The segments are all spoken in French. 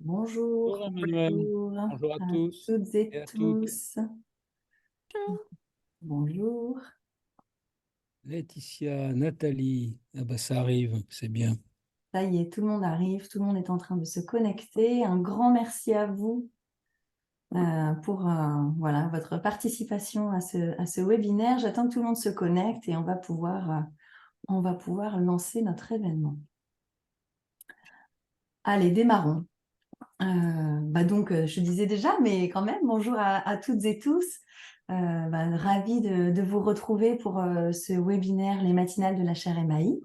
Bonjour, Bonjour Emmanuel, bonjour bonjour à à tous toutes et et à toutes. tous. Bonjour. Laetitia, Nathalie, ah bah ça arrive, c'est bien. Ça y est, tout le monde arrive, tout le monde est en train de se connecter. Un grand merci à vous pour voilà, votre participation à ce webinaire. J'attends que tout le monde se connecte et on va pouvoir lancer notre événement. Allez, démarrons. Je disais déjà, mais quand même, bonjour à toutes et tous. Ravie de vous retrouver pour ce webinaire Les matinales de la chaire MAI.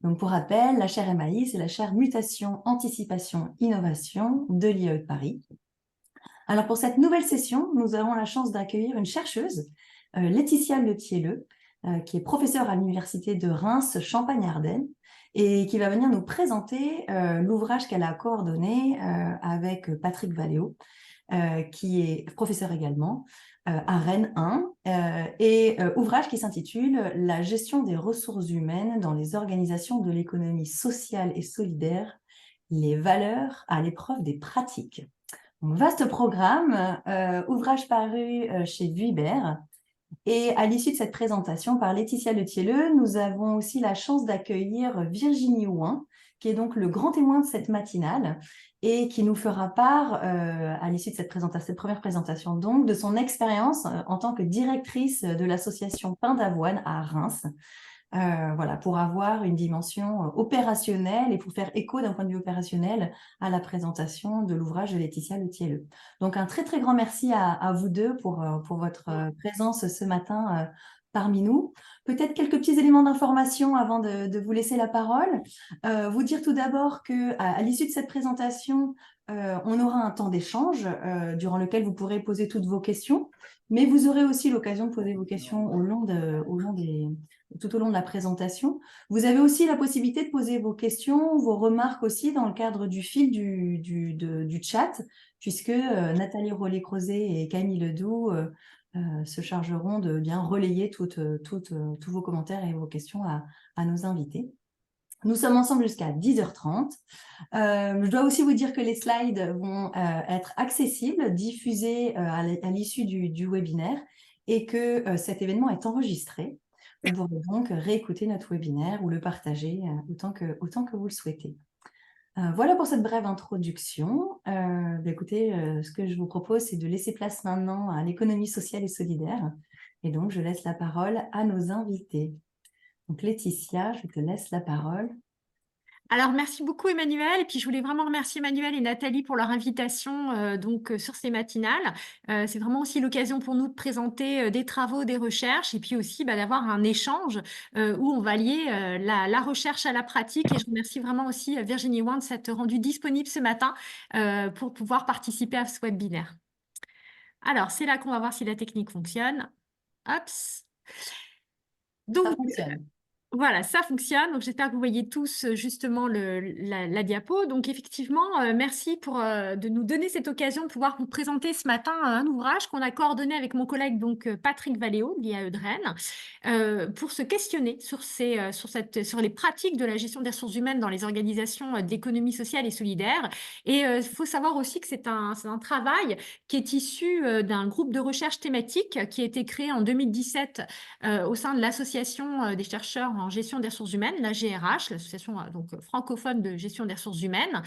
Donc, pour rappel, la chaire MAI, c'est la chaire Mutation, Anticipation, Innovation de l'IAE de Paris. Alors, pour cette nouvelle session, nous avons la chance d'accueillir une chercheuse, Laetitia Le Thielleux, qui est professeure à l'Université de Reims, Champagne-Ardenne, et qui va venir nous présenter l'ouvrage qu'elle a coordonné avec Patrick Valléo, qui est professeur également à Rennes 1, ouvrage qui s'intitule « La gestion des ressources humaines dans les organisations de l'économie sociale et solidaire, les valeurs à l'épreuve des pratiques ». Vaste programme, ouvrage paru chez Vuibert. Et à l'issue de cette présentation par Laetitia Le Thielleux, nous avons aussi la chance d'accueillir Virginie Houin, qui est donc le grand témoin de cette matinale et qui nous fera part, à l'issue de cette première présentation, donc, de son expérience en tant que directrice de l'association Pain d'Avoine à Reims, voilà, pour avoir une dimension opérationnelle et pour faire écho d'un point de vue opérationnel à la présentation de l'ouvrage de Laetitia Le Thielleux. Donc, un très, très grand merci à vous deux pour votre présence ce matin parmi nous. Peut-être quelques petits éléments d'information avant de vous laisser la parole. Vous dire tout d'abord qu'à l'issue de cette présentation, on aura un temps d'échange durant lequel vous pourrez poser toutes vos questions, mais vous aurez aussi l'occasion de poser vos questions tout au long de la présentation. Vous avez aussi la possibilité de poser vos questions, vos remarques aussi dans le cadre du fil du chat, puisque Nathalie Rollet-Crozet et Camille Ledoux se chargeront de bien relayer tous vos commentaires et vos questions à nos invités. Nous sommes ensemble jusqu'à 10h30. Je dois aussi vous dire que les slides vont être accessibles, diffusés à l'issue du webinaire et que cet événement est enregistré. Vous pourrez donc réécouter notre webinaire ou le partager autant que vous le souhaitez. Voilà pour cette brève introduction. Écoutez, ce que je vous propose, c'est de laisser place maintenant à l'économie sociale et solidaire. Et donc, je laisse la parole à nos invités. Donc, Laetitia, je te laisse la parole. Alors, merci beaucoup Emmanuel. Et puis, je voulais vraiment remercier Emmanuel et Nathalie pour leur invitation sur ces matinales. C'est vraiment aussi l'occasion pour nous de présenter des travaux, des recherches et puis aussi d'avoir un échange où on va lier la recherche à la pratique. Et je remercie vraiment aussi Virginie Houin de s'être rendue disponible ce matin pour pouvoir participer à ce webinaire. Alors, c'est là qu'on va voir si la technique fonctionne. Hop. Donc, Ça fonctionne. voilà, ça fonctionne. Donc, j'espère que vous voyez tous justement la diapo. Donc, effectivement, merci de nous donner cette occasion de pouvoir vous présenter ce matin un ouvrage qu'on a coordonné avec mon collègue Patrick Valléo, de l'IAE de Rennes, pour se questionner sur les pratiques de la gestion des ressources humaines dans les organisations d'économie sociale et solidaire. Et il faut savoir aussi que c'est un travail qui est issu d'un groupe de recherche thématique qui a été créé en 2017 au sein de l'association des chercheurs en gestion des ressources humaines, la GRH, l'association francophone de gestion des ressources humaines,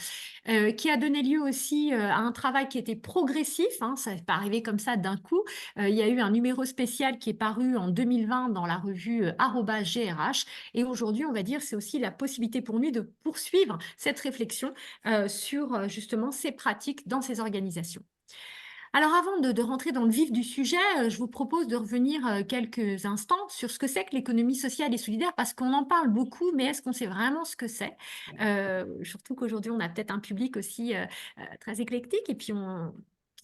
qui a donné lieu aussi à un travail qui était progressif, hein, ça n'est pas arrivé comme ça d'un coup. Il y a eu un numéro spécial qui est paru en 2020 dans la revue @GRH, et aujourd'hui, on va dire, c'est aussi la possibilité pour nous de poursuivre cette réflexion sur justement ces pratiques dans ces organisations. Alors avant de rentrer dans le vif du sujet, je vous propose de revenir quelques instants sur ce que c'est que l'économie sociale et solidaire, parce qu'on en parle beaucoup, mais est-ce qu'on sait vraiment ce que c'est? Surtout qu'aujourd'hui, on a peut-être un public aussi très éclectique, et puis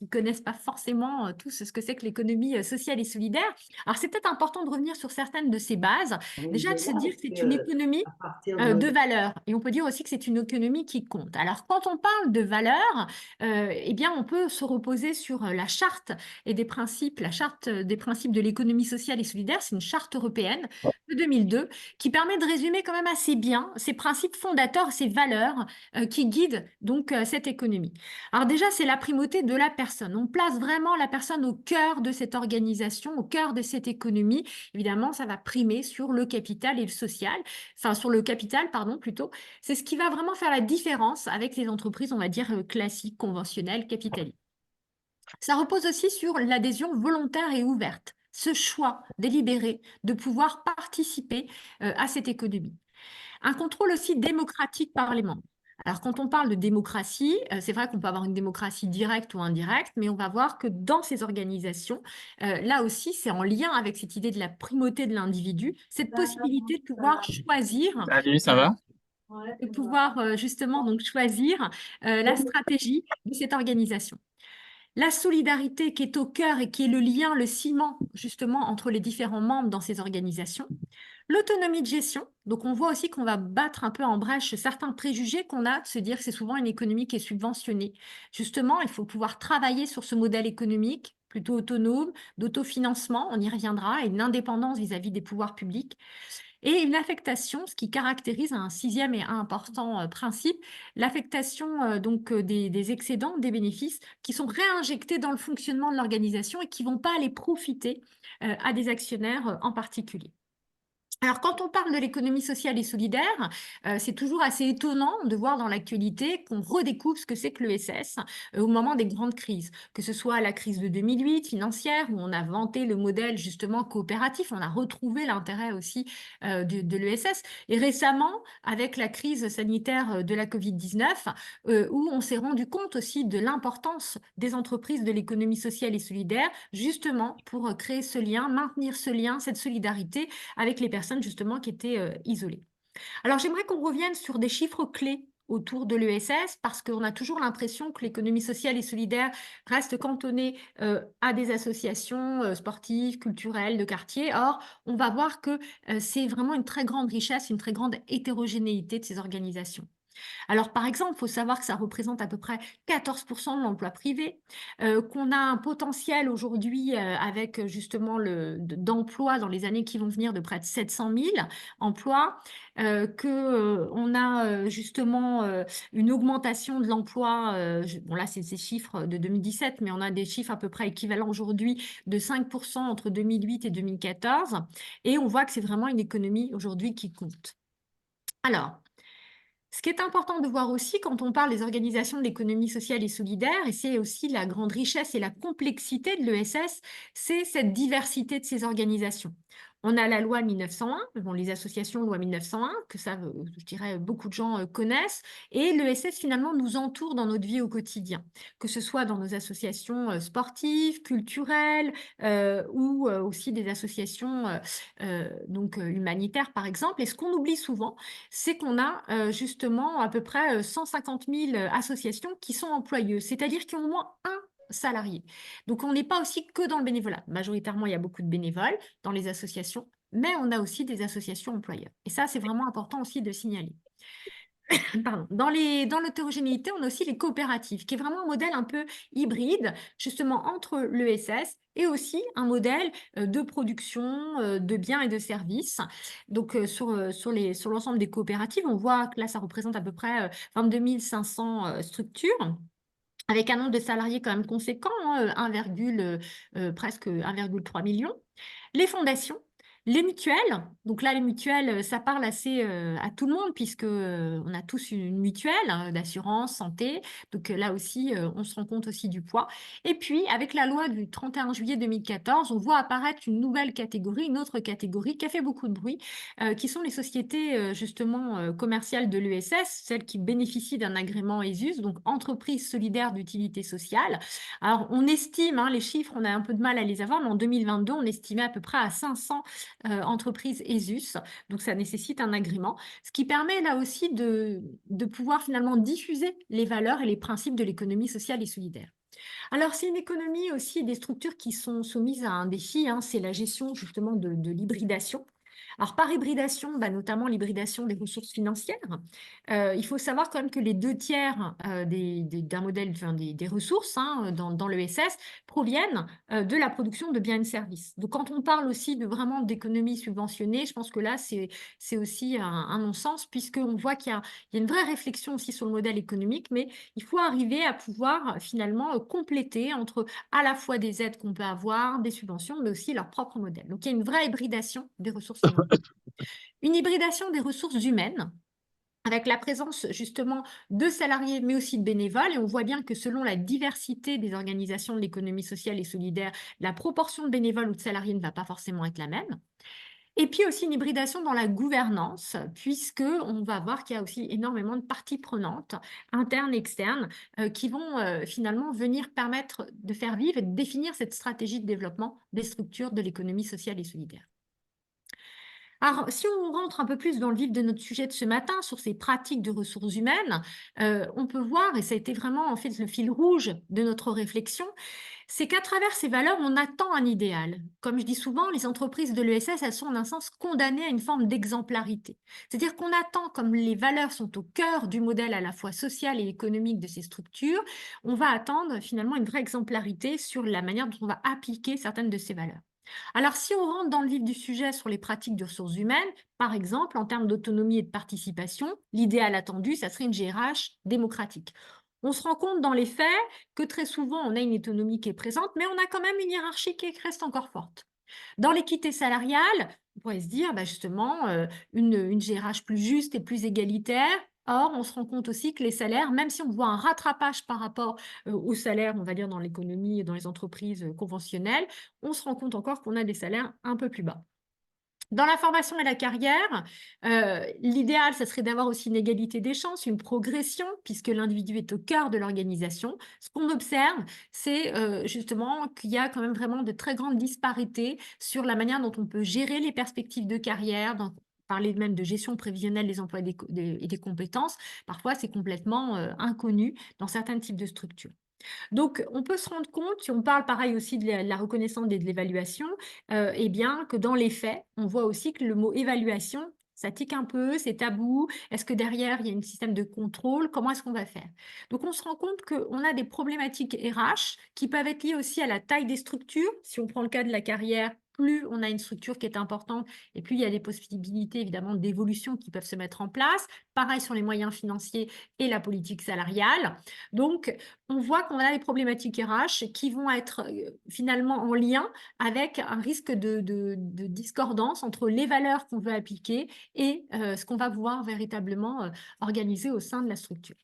qui ne connaissent pas forcément tous ce que c'est que l'économie sociale et solidaire. Alors, c'est peut-être important de revenir sur certaines de ces bases. Déjà, de se dire que c'est une économie de valeur. Et on peut dire aussi que c'est une économie qui compte. Alors, quand on parle de valeur, eh bien, on peut se reposer sur la charte et des principes, la charte des principes de l'économie sociale et solidaire. C'est une charte européenne de 2002 qui permet de résumer quand même assez bien ces principes fondateurs, ces valeurs qui guident donc cette économie. Alors déjà, c'est la primauté de la personne. On place vraiment la personne au cœur de cette organisation, au cœur de cette économie. Évidemment, ça va primer sur le capital et le social, enfin sur le capital, pardon, plutôt. C'est ce qui va vraiment faire la différence avec les entreprises, on va dire, classiques, conventionnelles, capitalistes. Ça repose aussi sur l'adhésion volontaire et ouverte, ce choix délibéré de pouvoir participer à cette économie. Un contrôle aussi démocratique par les membres. Alors, quand on parle de démocratie, c'est vrai qu'on peut avoir une démocratie directe ou indirecte, mais on va voir que dans ces organisations, là aussi, c'est en lien avec cette idée de la primauté de l'individu, cette possibilité de pouvoir choisir, Salut, ça va? de pouvoir justement donc choisir la stratégie de cette organisation. La solidarité qui est au cœur et qui est le lien, le ciment justement entre les différents membres dans ces organisations. L'autonomie de gestion, donc on voit aussi qu'on va battre un peu en brèche certains préjugés qu'on a de se dire que c'est souvent une économie qui est subventionnée. Justement, il faut pouvoir travailler sur ce modèle économique plutôt autonome, d'autofinancement, on y reviendra, et une indépendance vis-à-vis des pouvoirs publics. Et une affectation, ce qui caractérise un sixième et important principe, l'affectation donc des excédents, des bénéfices, qui sont réinjectés dans le fonctionnement de l'organisation et qui ne vont pas aller profiter à des actionnaires en particulier. Alors, quand on parle de l'économie sociale et solidaire, c'est toujours assez étonnant de voir dans l'actualité qu'on redécouvre ce que c'est que l'ESS au moment des grandes crises, que ce soit la crise de 2008 financière, où on a vanté le modèle justement coopératif, on a retrouvé l'intérêt aussi de l'ESS, et récemment, avec la crise sanitaire de la Covid-19, où on s'est rendu compte aussi de l'importance des entreprises de l'économie sociale et solidaire, justement pour créer ce lien, maintenir ce lien, cette solidarité avec les personnes justement qui étaient isolées. Alors j'aimerais qu'on revienne sur des chiffres clés autour de l'ESS parce qu'on a toujours l'impression que l'économie sociale et solidaire reste cantonnée à des associations sportives, culturelles, de quartier. Or, on va voir que c'est vraiment une très grande richesse, une très grande hétérogénéité de ces organisations. Alors, par exemple, il faut savoir que ça représente à peu près 14% de l'emploi privé, qu'on a un potentiel aujourd'hui avec justement d'emplois dans les années qui vont venir de près de 700 000 emplois, qu'on a justement une augmentation de l'emploi, bon là c'est ces chiffres de 2017, mais on a des chiffres à peu près équivalents aujourd'hui de 5% entre 2008 et 2014, et on voit que c'est vraiment une économie aujourd'hui qui compte. Alors, ce qui est important de voir aussi quand on parle des organisations de l'économie sociale et solidaire, et c'est aussi la grande richesse et la complexité de l'ESS, c'est cette diversité de ces organisations. On a la loi 1901, bon, les associations loi 1901, que ça, je dirais, beaucoup de gens connaissent, et l'ESS finalement nous entoure dans notre vie au quotidien, que ce soit dans nos associations sportives, culturelles, ou aussi des associations donc humanitaires par exemple. Et ce qu'on oublie souvent, c'est qu'on a justement à peu près 150 000 associations qui sont employeuses, c'est-à-dire qui ont au moins un salarié. Donc, on n'est pas aussi que dans le bénévolat. Majoritairement, il y a beaucoup de bénévoles dans les associations, mais on a aussi des associations employeurs. Et ça, c'est vraiment important aussi de signaler. Pardon. Dans l'hétérogénéité, on a aussi les coopératives, qui est vraiment un modèle un peu hybride, justement entre l'ESS et aussi un modèle de production de biens et de services. Donc, sur l'ensemble des coopératives, on voit que là, ça représente à peu près 22 500 structures, avec un nombre de salariés quand même conséquent, hein, presque 1,3 million. Les fondations, les mutuelles, donc là les mutuelles, ça parle assez à tout le monde puisque on a tous une mutuelle d'assurance santé, donc là aussi on se rend compte aussi du poids. Et puis avec la loi du 31 juillet 2014, on voit apparaître une nouvelle catégorie, une autre catégorie qui a fait beaucoup de bruit, qui sont les sociétés justement commerciales de l'ESS, celles qui bénéficient d'un agrément ESUS, donc entreprise solidaire d'utilité sociale. Alors on estime, hein, les chiffres, on a un peu de mal à les avoir, mais en 2022, on estimait à peu près à 500 entreprises ESUS, donc ça nécessite un agrément, ce qui permet là aussi de pouvoir finalement diffuser les valeurs et les principes de l'économie sociale et solidaire. Alors, c'est une économie aussi des structures qui sont soumises à un défi, hein, c'est la gestion justement de l'hybridation. Alors, par hybridation, bah, notamment l'hybridation des ressources financières. Il faut savoir quand même que les 2 tiers d'un modèle, enfin, des ressources, hein, dans l'ESS proviennent de la production de biens et de services. Donc, quand on parle aussi de vraiment d'économie subventionnée, je pense que là, c'est aussi un non-sens, puisqu'on voit qu'il y a une vraie réflexion aussi sur le modèle économique, mais il faut arriver à pouvoir finalement compléter entre à la fois des aides qu'on peut avoir, des subventions, mais aussi leur propre modèle. Donc, il y a une vraie hybridation des ressources financières. Une hybridation des ressources humaines, avec la présence justement de salariés, mais aussi de bénévoles. Et on voit bien que selon la diversité des organisations de l'économie sociale et solidaire, la proportion de bénévoles ou de salariés ne va pas forcément être la même. Et puis aussi une hybridation dans la gouvernance, puisque on va voir qu'il y a aussi énormément de parties prenantes, internes, externes, qui vont finalement venir permettre de faire vivre et de définir cette stratégie de développement des structures de l'économie sociale et solidaire. Alors, si on rentre un peu plus dans le vif de notre sujet de ce matin, sur ces pratiques de ressources humaines, on peut voir, et ça a été vraiment en fait le fil rouge de notre réflexion, c'est qu'à travers ces valeurs, on attend un idéal. Comme je dis souvent, les entreprises de l'ESS, elles sont en un sens condamnées à une forme d'exemplarité. C'est-à-dire qu'on attend, comme les valeurs sont au cœur du modèle à la fois social et économique de ces structures, on va attendre finalement une vraie exemplarité sur la manière dont on va appliquer certaines de ces valeurs. Alors, si on rentre dans le vif du sujet sur les pratiques de ressources humaines, par exemple, en termes d'autonomie et de participation, l'idéal attendu, ça serait une GRH démocratique. On se rend compte dans les faits que très souvent, on a une autonomie qui est présente, mais on a quand même une hiérarchie qui reste encore forte. Dans l'équité salariale, on pourrait se dire bah, justement une GRH plus juste et plus égalitaire. Or, on se rend compte aussi que les salaires, même si on voit un rattrapage par rapport aux salaires, on va dire, dans l'économie et dans les entreprises conventionnelles, on se rend compte encore qu'on a des salaires un peu plus bas. Dans la formation et la carrière, l'idéal, ça serait d'avoir aussi une égalité des chances, une progression, puisque l'individu est au cœur de l'organisation. Ce qu'on observe, c'est justement qu'il y a quand même vraiment de très grandes disparités sur la manière dont on peut gérer les perspectives de carrière, parler même de gestion prévisionnelle des emplois et des compétences. Parfois, c'est complètement inconnu dans certains types de structures. Donc, on peut se rendre compte, si on parle pareil aussi de la reconnaissance et de l'évaluation, eh bien, que dans les faits, on voit aussi que le mot évaluation, ça tique un peu, c'est tabou. Est-ce que derrière, il y a un système de contrôle? Comment est-ce qu'on va faire? Donc, on se rend compte qu'on a des problématiques RH qui peuvent être liées aussi à la taille des structures. Si on prend le cas de la carrière, plus on a une structure qui est importante et plus il y a des possibilités évidemment d'évolution qui peuvent se mettre en place. Pareil sur les moyens financiers et la politique salariale. Donc, on voit qu'on a des problématiques RH qui vont être finalement en lien avec un risque de discordance entre les valeurs qu'on veut appliquer et ce qu'on va pouvoir véritablement organiser au sein de la structure.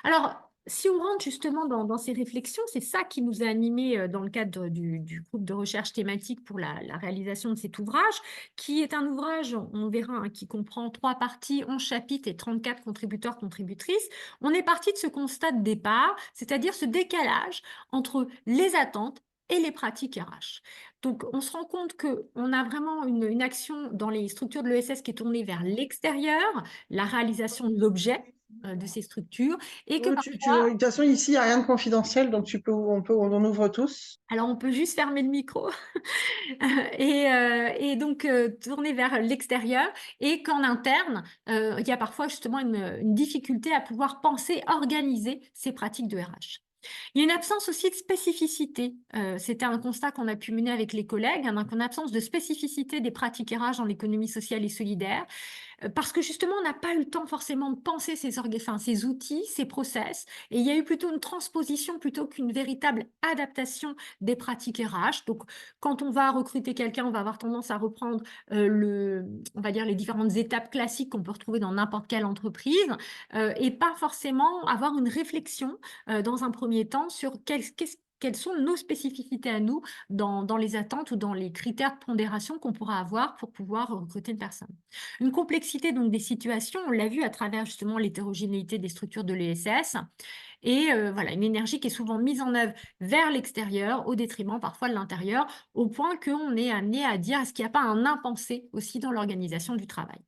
Alors, si on rentre justement dans ces réflexions, c'est ça qui nous a animés dans le cadre du groupe de recherche thématique pour la réalisation de cet ouvrage, qui est un ouvrage, on verra, hein, qui comprend 3 parties, 11 chapitres et 34 contributeurs, contributrices. On est parti de ce constat de départ, c'est-à-dire ce décalage entre les attentes et les pratiques RH. Donc, on se rend compte qu'on a vraiment une action dans les structures de l'ESS qui est tournée vers l'extérieur, la réalisation de l'objet de ces structures, et que De parfois, toute façon, ici, il n'y a rien de confidentiel, donc on ouvre tous. alors on peut juste fermer le micro et donc tourner vers l'extérieur, et qu'en interne, il y a parfois justement une difficulté à pouvoir penser, organiser ces pratiques de RH. Il y a une absence aussi de spécificité. C'était un constat qu'on a pu mener avec les collègues, hein, donc une absence de spécificité des pratiques RH dans l'économie sociale et solidaire. Parce que justement, on n'a pas eu le temps forcément de penser ces outils, ces process, et il y a eu plutôt une transposition plutôt qu'une véritable adaptation des pratiques RH. Donc, quand on va recruter quelqu'un, on va avoir tendance à reprendre on va dire les différentes étapes classiques qu'on peut retrouver dans n'importe quelle entreprise, et pas forcément avoir une réflexion dans un premier temps sur quelles sont nos spécificités à nous dans les attentes ou dans les critères de pondération qu'on pourra avoir pour pouvoir recruter une personne. Une complexité donc des situations, on l'a vu à travers justement l'hétérogénéité des structures de l'ESS, et voilà, une énergie qui est souvent mise en œuvre vers l'extérieur au détriment parfois de l'intérieur, au point qu'on est amené à dire est-ce qu'il n'y a pas un impensé aussi dans l'organisation du travail.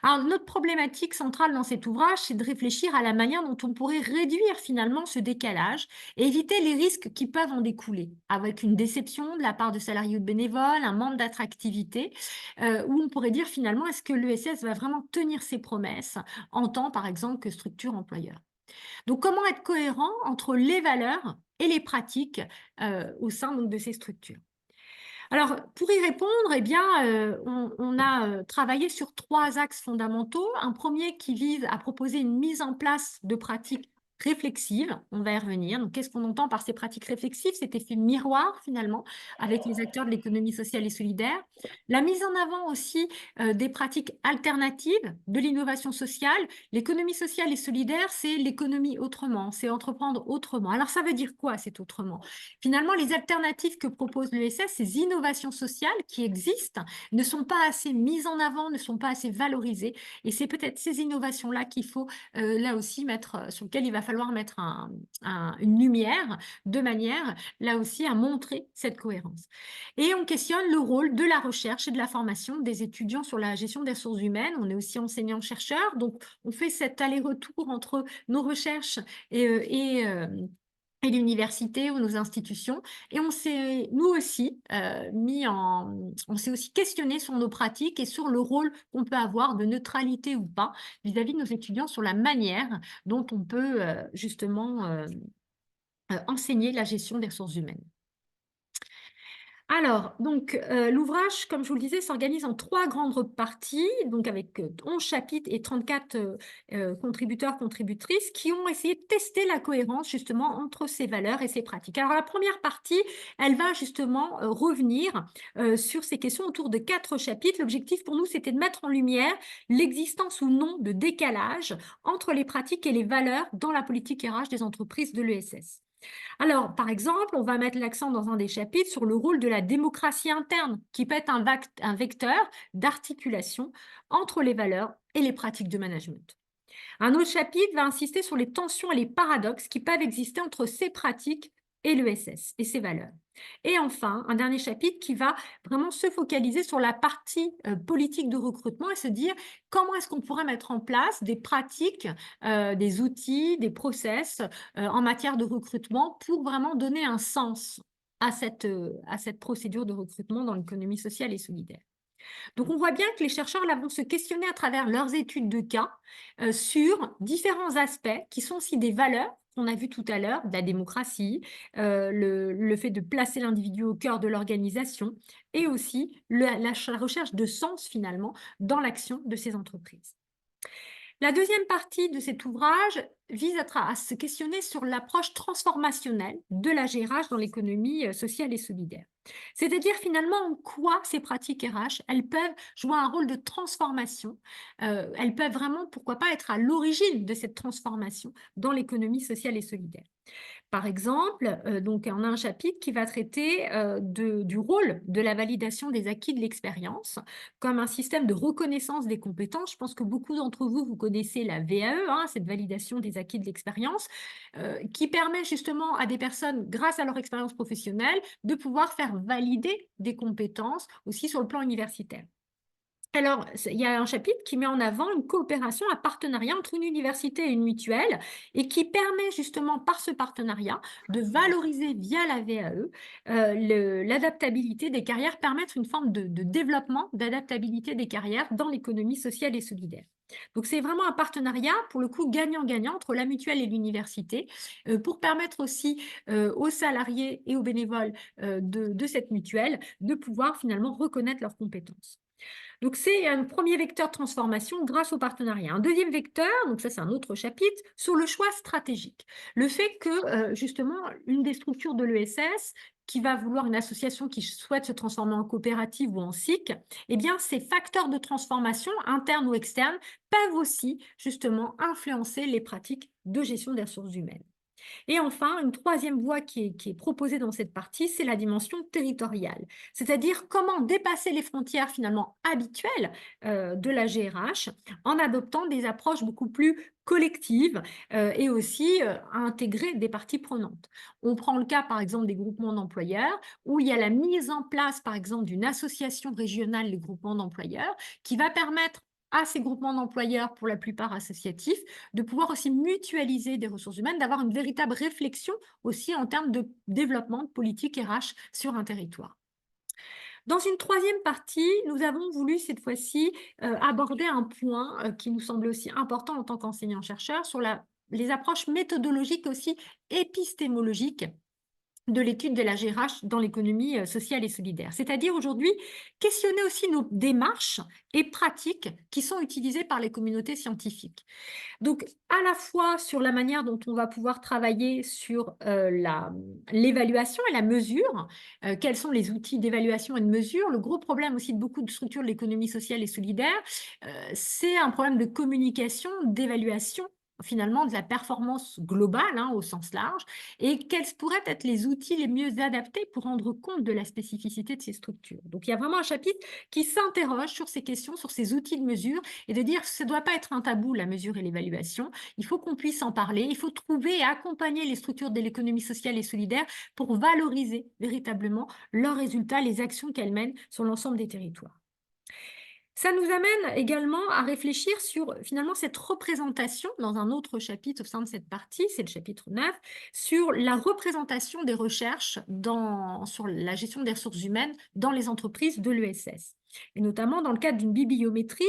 Alors, notre problématique centrale dans cet ouvrage, c'est de réfléchir à la manière dont on pourrait réduire finalement ce décalage et éviter les risques qui peuvent en découler, avec une déception de la part de salariés ou de bénévoles, un manque d'attractivité, où on pourrait dire finalement, est-ce que l'ESS va vraiment tenir ses promesses en tant, par exemple, que structure employeur? Donc, comment être cohérent entre les valeurs et les pratiques au sein donc, de ces structures? Alors, pour y répondre, eh bien, on a travaillé sur 3 axes fondamentaux. Un premier qui vise à proposer une mise en place de pratiques réflexives. On va y revenir. Donc, qu'est-ce qu'on entend par ces pratiques réflexives? Cet effet miroir, finalement, avec les acteurs de l'économie sociale et solidaire. La mise en avant aussi des pratiques alternatives de l'innovation sociale. L'économie sociale et solidaire, c'est l'économie autrement, c'est entreprendre autrement. Alors, ça veut dire quoi, cet autrement? Finalement, les alternatives que propose l'ESS, ces innovations sociales qui existent, ne sont pas assez mises en avant, ne sont pas assez valorisées. Et c'est peut-être ces innovations-là qu'il faut, là aussi, sur lesquelles il va falloir mettre une lumière, de manière, là aussi, à montrer cette cohérence. Et on questionne le rôle de la recherche et de la formation des étudiants sur la gestion des ressources humaines. On est aussi enseignants-chercheurs, donc on fait cet aller-retour entre nos recherches et l'université ou nos institutions. Et on s'est, nous aussi, on s'est aussi questionné sur nos pratiques et sur le rôle qu'on peut avoir de neutralité ou pas vis-à-vis de nos étudiants sur la manière dont on peut justement enseigner la gestion des ressources humaines. Alors, donc, l'ouvrage, comme je vous le disais, s'organise en 3 grandes parties, donc avec 11 chapitres et 34 contributeurs, contributrices qui ont essayé de tester la cohérence justement entre ces valeurs et ces pratiques. Alors, la première partie, elle va justement revenir sur ces questions autour de 4 chapitres. L'objectif pour nous, c'était de mettre en lumière l'existence ou non de décalage entre les pratiques et les valeurs dans la politique RH des entreprises de l'ESS. Alors, par exemple, on va mettre l'accent dans un des chapitres sur le rôle de la démocratie interne, qui peut être un vecteur d'articulation entre les valeurs et les pratiques de management. Un autre chapitre va insister sur les tensions et les paradoxes qui peuvent exister entre ces pratiques et l'ESS et ses valeurs. Et enfin, un dernier chapitre qui va vraiment se focaliser sur la partie politique de recrutement et se dire comment est-ce qu'on pourrait mettre en place des pratiques, des outils, des process en matière de recrutement pour vraiment donner un sens à cette procédure de recrutement dans l'économie sociale et solidaire. Donc, on voit bien que les chercheurs là, vont se questionner à travers leurs études de cas sur différents aspects qui sont aussi des valeurs qu'on a vues tout à l'heure, de la démocratie, le fait de placer l'individu au cœur de l'organisation et aussi la recherche de sens finalement dans l'action de ces entreprises. La deuxième partie de cet ouvrage vise à se questionner sur l'approche transformationnelle de la GRH dans l'économie sociale et solidaire. C'est-à-dire finalement en quoi ces pratiques RH, elles peuvent jouer un rôle de transformation, elles peuvent vraiment, pourquoi pas, être à l'origine de cette transformation dans l'économie sociale et solidaire. Par exemple, donc on a un chapitre qui va traiter du rôle de la validation des acquis de l'expérience comme un système de reconnaissance des compétences. Je pense que beaucoup d'entre vous, vous connaissez la VAE, hein, cette validation des acquis de l'expérience, qui permet justement à des personnes, grâce à leur expérience professionnelle, de pouvoir faire valider des compétences aussi sur le plan universitaire. Alors, il y a un chapitre qui met en avant une coopération, un partenariat entre une université et une mutuelle et qui permet justement par ce partenariat de valoriser via la VAE l'adaptabilité des carrières, permettre une forme de développement d'adaptabilité des carrières dans l'économie sociale et solidaire. Donc, c'est vraiment un partenariat, pour le coup, gagnant-gagnant entre la mutuelle et l'université pour permettre aussi aux salariés et aux bénévoles de cette mutuelle de pouvoir finalement reconnaître leurs compétences. Donc, c'est un premier vecteur de transformation grâce au partenariat. Un deuxième vecteur, donc ça c'est un autre chapitre, sur le choix stratégique. Le fait que, justement, une des structures de l'ESS, qui va vouloir une association qui souhaite se transformer en coopérative ou en SIC, eh bien, ces facteurs de transformation, internes ou externes, peuvent aussi, justement, influencer les pratiques de gestion des ressources humaines. Et enfin, une troisième voie qui est proposée dans cette partie, c'est la dimension territoriale, c'est-à-dire comment dépasser les frontières finalement habituelles de la GRH en adoptant des approches beaucoup plus collectives et aussi intégrer des parties prenantes. On prend le cas par exemple des groupements d'employeurs où il y a la mise en place par exemple d'une association régionale des groupements d'employeurs qui va permettre à ces groupements d'employeurs, pour la plupart associatifs, de pouvoir aussi mutualiser des ressources humaines, d'avoir une véritable réflexion aussi en termes de développement de politique RH sur un territoire. Dans une troisième partie, nous avons voulu cette fois-ci aborder un point qui nous semble aussi important en tant qu'enseignants-chercheurs sur les approches méthodologiques aussi épistémologiques de l'étude de la GRH dans l'économie sociale et solidaire. C'est-à-dire aujourd'hui questionner aussi nos démarches et pratiques qui sont utilisées par les communautés scientifiques. Donc, à la fois sur la manière dont on va pouvoir travailler sur l'évaluation et la mesure, quels sont les outils d'évaluation et de mesure. Le gros problème aussi de beaucoup de structures de l'économie sociale et solidaire, c'est un problème de communication, d'évaluation finalement de la performance globale au sens large, et quels pourraient être les outils les mieux adaptés pour rendre compte de la spécificité de ces structures. Donc, il y a vraiment un chapitre qui s'interroge sur ces questions, sur ces outils de mesure, et de dire que ça ne doit pas être un tabou, la mesure et l'évaluation. Il faut qu'on puisse en parler, il faut trouver et accompagner les structures de l'économie sociale et solidaire pour valoriser véritablement leurs résultats, les actions qu'elles mènent sur l'ensemble des territoires. Ça nous amène également à réfléchir sur finalement cette représentation dans un autre chapitre au sein de cette partie, c'est le chapitre 9, sur la représentation des recherches sur la gestion des ressources humaines dans les entreprises de l'ESS. Et notamment dans le cadre d'une bibliométrie,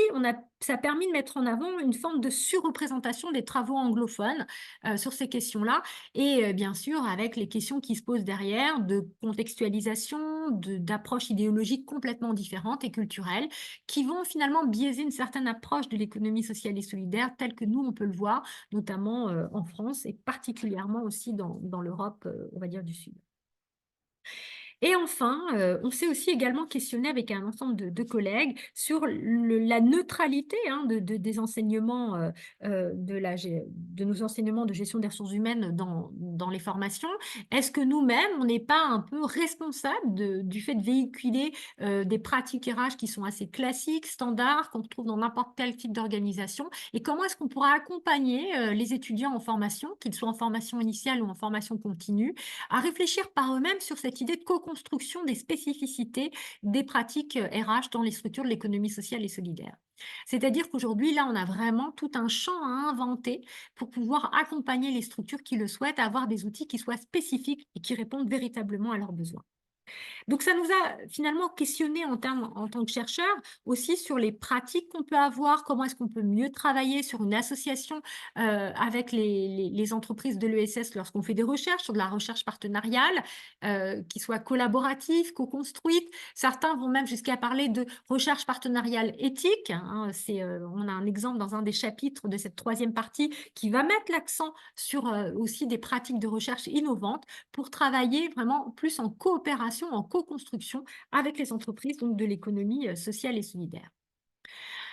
ça a permis de mettre en avant une forme de surreprésentation des travaux anglophones sur ces questions-là, et bien sûr avec les questions qui se posent derrière de contextualisation, d'approches idéologiques complètement différentes et culturelles, qui vont finalement biaiser une certaine approche de l'économie sociale et solidaire telle que nous, on peut le voir, notamment en France et particulièrement aussi dans l'Europe, on va dire, du Sud. Et enfin, on s'est aussi également questionné avec un ensemble de collègues sur la neutralité des enseignements, de nos enseignements de gestion des ressources humaines dans les formations. Est-ce que nous-mêmes, on n'est pas un peu responsable du fait de véhiculer des pratiques RH qui sont assez classiques, standards, qu'on retrouve dans n'importe quel type d'organisation? Et comment est-ce qu'on pourra accompagner les étudiants en formation, qu'ils soient en formation initiale ou en formation continue, à réfléchir par eux-mêmes sur cette idée de co-construction des spécificités des pratiques RH dans les structures de l'économie sociale et solidaire. C'est-à-dire qu'aujourd'hui, là, on a vraiment tout un champ à inventer pour pouvoir accompagner les structures qui le souhaitent à avoir des outils qui soient spécifiques et qui répondent véritablement à leurs besoins. Donc, ça nous a finalement questionné en tant que chercheurs aussi sur les pratiques qu'on peut avoir, comment est-ce qu'on peut mieux travailler sur une association avec les entreprises de l'ESS lorsqu'on fait des recherches, sur de la recherche partenariale, qui soit collaborative, co-construite. Certains vont même jusqu'à parler de recherche partenariale éthique. On a un exemple dans un des chapitres de cette troisième partie qui va mettre l'accent sur aussi des pratiques de recherche innovantes pour travailler vraiment plus en coopération, en co-construction avec les entreprises donc de l'économie sociale et solidaire.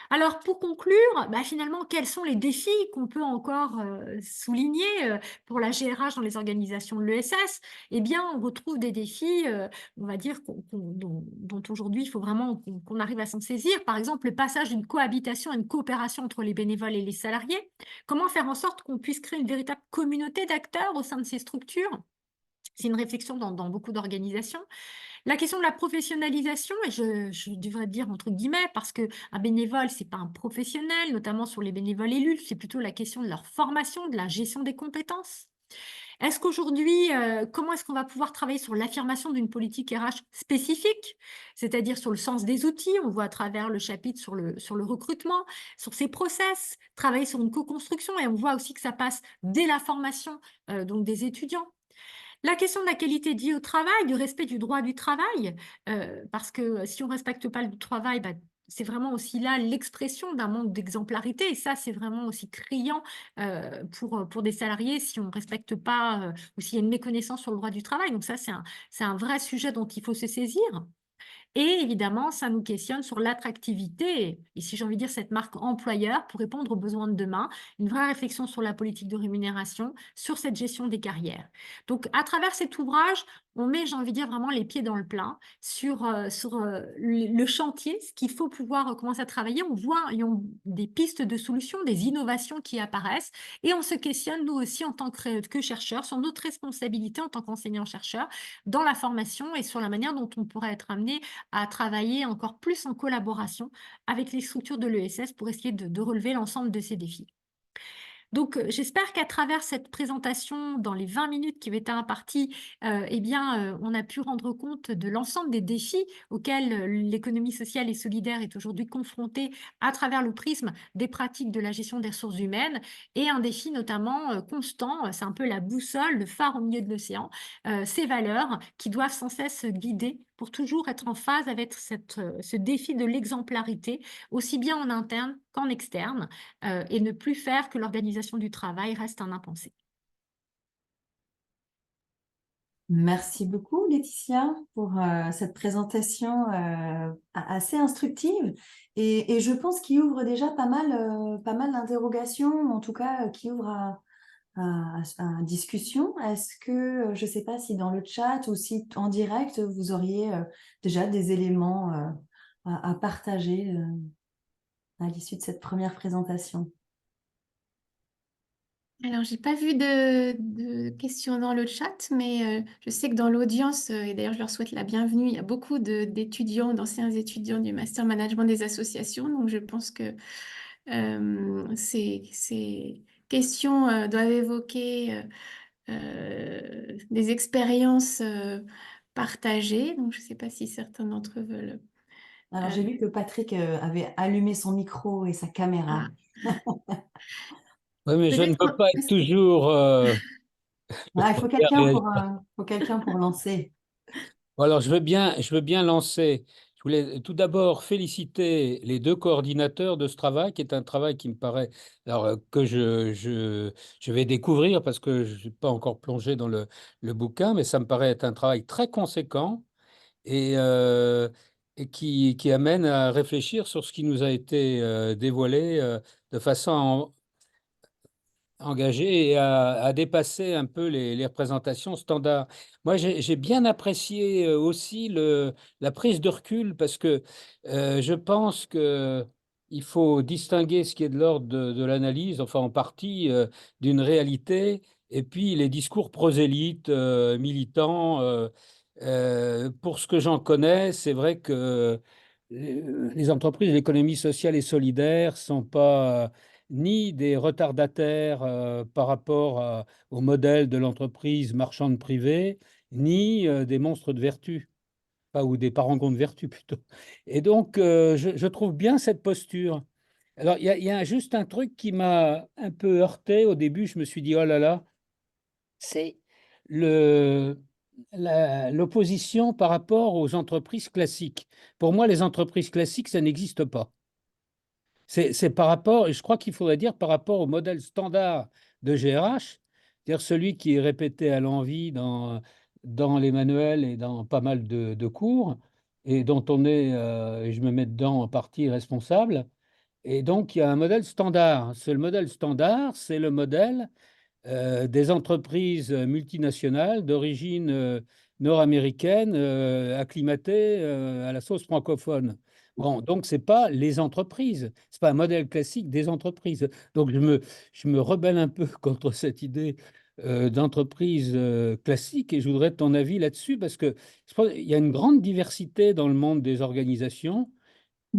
Alors pour conclure, finalement, quels sont les défis qu'on peut encore souligner pour la GRH dans les organisations de l'ESS? Eh bien, on retrouve des défis, on va dire, dont aujourd'hui il faut vraiment qu'on arrive à s'en saisir. Par exemple, le passage d'une cohabitation à une coopération entre les bénévoles et les salariés. Comment faire en sorte qu'on puisse créer une véritable communauté d'acteurs au sein de ces structures? C'est une réflexion dans beaucoup d'organisations. La question de la professionnalisation, et je devrais dire entre guillemets, parce qu'un bénévole, ce n'est pas un professionnel, notamment sur les bénévoles élus, c'est plutôt la question de leur formation, de la gestion des compétences. Est-ce qu'aujourd'hui, comment est-ce qu'on va pouvoir travailler sur l'affirmation d'une politique RH spécifique, c'est-à-dire sur le sens des outils, on voit à travers le chapitre sur le recrutement, sur ses process, travailler sur une co-construction, et on voit aussi que ça passe dès la formation donc des étudiants. La question de la qualité de vie au travail, du respect du droit du travail, parce que si on ne respecte pas le travail, c'est vraiment aussi là l'expression d'un manque d'exemplarité, et ça, c'est vraiment aussi criant pour des salariés si on ne respecte pas ou s'il y a une méconnaissance sur le droit du travail. Donc ça, c'est un vrai sujet dont il faut se saisir. Et évidemment, ça nous questionne sur l'attractivité, et si j'ai envie de dire cette marque employeur pour répondre aux besoins de demain, une vraie réflexion sur la politique de rémunération, sur cette gestion des carrières. Donc, à travers cet ouvrage, on met, j'ai envie de dire, vraiment les pieds dans le plat sur le chantier, ce qu'il faut pouvoir commencer à travailler. On voit des pistes de solutions, des innovations qui apparaissent, et on se questionne, nous aussi, en tant que chercheurs, sur notre responsabilité en tant qu'enseignants-chercheurs dans la formation et sur la manière dont on pourrait être amené à travailler encore plus en collaboration avec les structures de l'ESS pour essayer de relever l'ensemble de ces défis. Donc, j'espère qu'à travers cette présentation, dans les 20 minutes qui m'étaient imparties, eh bien, on a pu rendre compte de l'ensemble des défis auxquels, l'économie sociale et solidaire est aujourd'hui confrontée à travers le prisme des pratiques de la gestion des ressources humaines et un défi notamment, constant, c'est un peu la boussole, le phare au milieu de l'océan, ces valeurs qui doivent sans cesse guider pour toujours être en phase avec ce défi de l'exemplarité, aussi bien en interne qu'en externe, et ne plus faire que l'organisation du travail reste un impensé. Merci beaucoup, Laetitia, pour cette présentation assez instructive et je pense qu'il ouvre déjà pas mal d'interrogations, en tout cas qui ouvre à discussion. Est-ce que, je ne sais pas si dans le chat ou si en direct, vous auriez déjà des éléments à partager à l'issue de cette première présentation? Alors, j'ai pas vu de questions dans le chat, mais je sais que dans l'audience, et d'ailleurs je leur souhaite la bienvenue, il y a beaucoup d'étudiants, d'anciens étudiants du Master Management des associations. Donc, je pense que ces questions doivent évoquer des expériences partagées. Donc, je ne sais pas si certains d'entre eux veulent. Alors, j'ai vu que Patrick avait allumé son micro et sa caméra. Ah, Oui, mais je ne veux peut-être. pas être toujours Ah, il le premier à réagir. faut quelqu'un pour lancer. Bon, alors, je veux bien lancer. Je voulais tout d'abord féliciter les deux coordinateurs de ce travail, qui est un travail qui me paraît, alors que je vais découvrir parce que je n'ai pas encore plongé dans le bouquin, mais ça me paraît être un travail très conséquent et qui amène à réfléchir sur ce qui nous a été dévoilé de façon engagé et à dépasser un peu les représentations standards. Moi, j'ai bien apprécié aussi la prise de recul parce que je pense que il faut distinguer ce qui est de l'ordre de l'analyse, enfin en partie, d'une réalité, et puis les discours prosélytes, militants. Pour ce que j'en connais, c'est vrai que les entreprises de l'économie sociale et solidaire sont pas ni des retardataires par rapport au modèle de l'entreprise marchande privée, ni des monstres de vertu, enfin, ou des parangons de vertu plutôt. Et donc, je trouve bien cette posture. Alors, il y a juste un truc qui m'a un peu heurté au début. Je me suis dit, oh là là, c'est le, l'opposition par rapport aux entreprises classiques. Pour moi, les entreprises classiques, ça n'existe pas. C'est par rapport, et je crois qu'il faudrait dire par rapport au modèle standard de GRH, c'est-à-dire celui qui est répété à l'envi dans les manuels et dans pas mal de cours, et dont on est, et je me mets dedans en partie responsable. Et donc, il y a un modèle standard. C'est le modèle standard, c'est le modèle des entreprises multinationales d'origine nord-américaine acclimatées à la sauce francophone. Bon, donc c'est pas les entreprises, c'est pas un modèle classique des entreprises. Donc je me rebelle un peu contre cette idée d'entreprise classique et je voudrais ton avis là-dessus parce que je pense qu'il y a une grande diversité dans le monde des organisations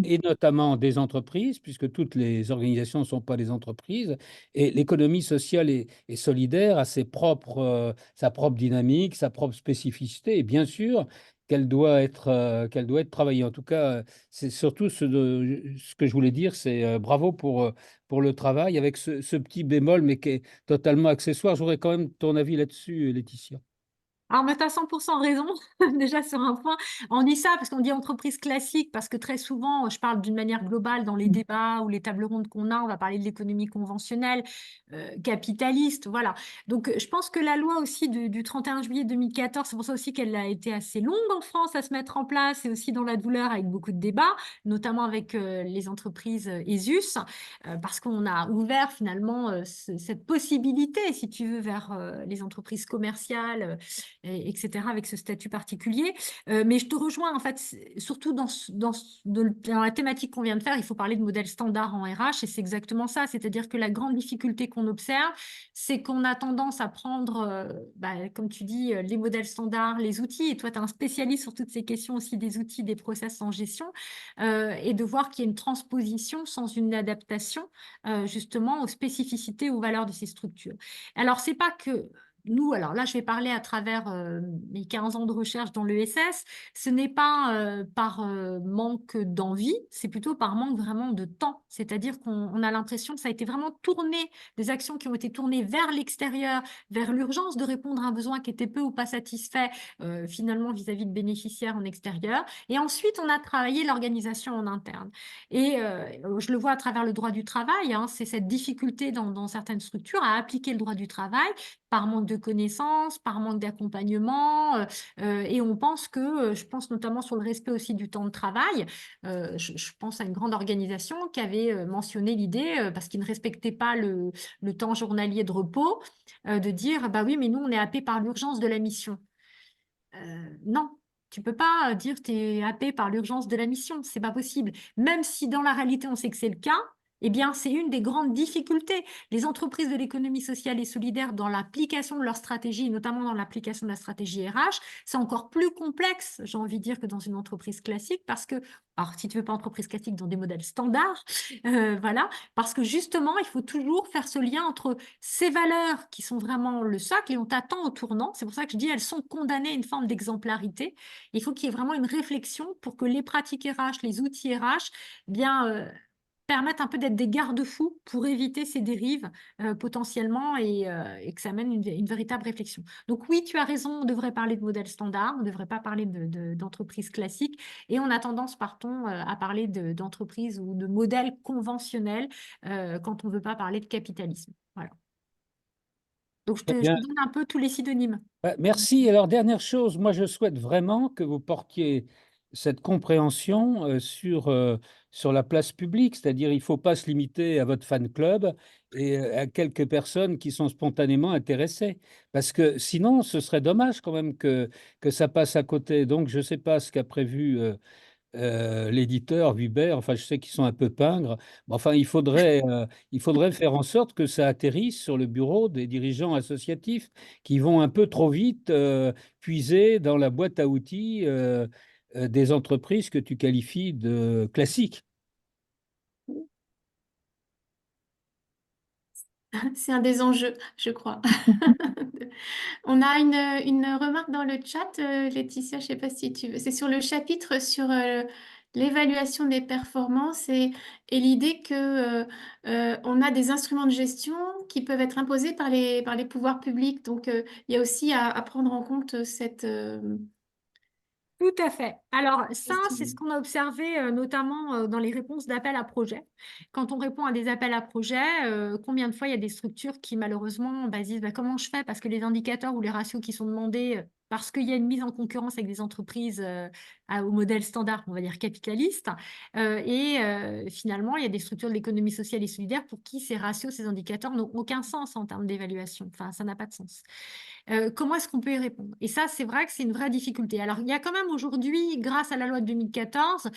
et notamment des entreprises, puisque toutes les organisations ne sont pas des entreprises, et l'économie sociale et solidaire a sa propre dynamique, sa propre spécificité, et bien sûr qu'elle doit être travaillée. En tout cas, c'est surtout ce que je voulais dire, c'est bravo pour le travail, avec ce petit bémol, mais qui est totalement accessoire. J'aurais quand même ton avis là-dessus, Laetitia. Alors, mais tu as 100% raison, déjà sur un point. On dit ça parce qu'on dit entreprise classique, parce que très souvent, je parle d'une manière globale dans les débats ou les tables rondes qu'on a, on va parler de l'économie conventionnelle, capitaliste, voilà. Donc, je pense que la loi aussi du 31 juillet 2014, c'est pour ça aussi qu'elle a été assez longue en France à se mettre en place et aussi dans la douleur avec beaucoup de débats, notamment avec les entreprises ESUS, parce qu'on a ouvert finalement cette possibilité, si tu veux, vers les entreprises commerciales etc., avec ce statut particulier. Mais je te rejoins, en fait, surtout dans la thématique qu'on vient de faire, il faut parler de modèle standard en RH, et c'est exactement ça. C'est-à-dire que la grande difficulté qu'on observe, c'est qu'on a tendance à prendre, comme tu dis, les modèles standards, les outils, et toi, tu es un spécialiste sur toutes ces questions aussi des outils, des process en gestion, et de voir qu'il y a une transposition sans une adaptation, justement, aux spécificités, aux valeurs de ces structures. Alors, c'est pas que nous, alors là, je vais parler à travers mes 15 ans de recherche dans l'ESS, ce n'est pas par manque d'envie, c'est plutôt par manque vraiment de temps. C'est-à-dire qu'on a l'impression que ça a été vraiment tourné, des actions qui ont été tournées vers l'extérieur, vers l'urgence de répondre à un besoin qui était peu ou pas satisfait finalement vis-à-vis de bénéficiaires en extérieur. Et ensuite, on a travaillé l'organisation en interne. Et je le vois à travers le droit du travail, hein, c'est cette difficulté dans certaines structures à appliquer le droit du travail par manque de connaissances, par manque d'accompagnement, et on pense que, je pense notamment sur le respect aussi du temps de travail, je pense à une grande organisation qui avait mentionné l'idée, parce qu'ils ne respectaient pas le temps journalier de repos, de dire, bah oui, mais nous, on est happé par l'urgence de la mission. Non, tu peux pas dire que tu es happé par l'urgence de la mission, c'est pas possible. Même si dans la réalité, on sait que c'est le cas, eh bien, c'est une des grandes difficultés. Les entreprises de l'économie sociale et solidaire, dans l'application de leur stratégie, notamment dans l'application de la stratégie RH, c'est encore plus complexe, j'ai envie de dire, que dans une entreprise classique, parce que, alors si tu veux pas entreprise classique, dans des modèles standards, voilà, parce que justement, il faut toujours faire ce lien entre ces valeurs qui sont vraiment le socle et on t'attend au tournant. C'est pour ça que je dis elles sont condamnées à une forme d'exemplarité. Il faut qu'il y ait vraiment une réflexion pour que les pratiques RH, les outils RH, permettent un peu d'être des garde-fous pour éviter ces dérives potentiellement et que ça amène une véritable réflexion. Donc oui, tu as raison, on devrait parler de modèles standards, on ne devrait pas parler d'entreprises classiques et on a tendance, partons, à parler d'entreprises ou de modèles conventionnels quand on ne veut pas parler de capitalisme. Voilà. Donc Très je bien. te donne un peu tous les synonymes. Merci. Alors, dernière chose, moi, je souhaite vraiment que vous portiez cette compréhension sur la place publique, c'est-à-dire il ne faut pas se limiter à votre fan club et à quelques personnes qui sont spontanément intéressées, parce que sinon, ce serait dommage quand même que ça passe à côté. Donc, je ne sais pas ce qu'a prévu l'éditeur, Vuber, enfin, je sais qu'ils sont un peu pingres, mais enfin, il faudrait faire en sorte que ça atterrisse sur le bureau des dirigeants associatifs qui vont un peu trop vite puiser dans la boîte à outils des entreprises que tu qualifies de classiques. C'est un des enjeux, je crois. On a une remarque dans le chat, Laetitia, je ne sais pas si tu veux. C'est sur le chapitre sur l'évaluation des performances et l'idée que on a des instruments de gestion qui peuvent être imposés par les pouvoirs publics. Donc, il y a aussi à prendre en compte cette Tout à fait. Alors ça, question. c'est ce qu'on a observé notamment dans les réponses d'appel à projet. Quand on répond à des appels à projet, combien de fois il y a des structures qui malheureusement disent comment je fais parce que les indicateurs ou les ratios qui sont demandés, parce qu'il y a une mise en concurrence avec des entreprises au modèle standard, on va dire capitaliste, finalement, il y a des structures de l'économie sociale et solidaire pour qui ces ratios, ces indicateurs n'ont aucun sens en termes d'évaluation. Enfin, ça n'a pas de sens. Comment est-ce qu'on peut y répondre? Et ça, c'est vrai que c'est une vraie difficulté. Alors, il y a quand même aujourd'hui, grâce à la loi de 2014,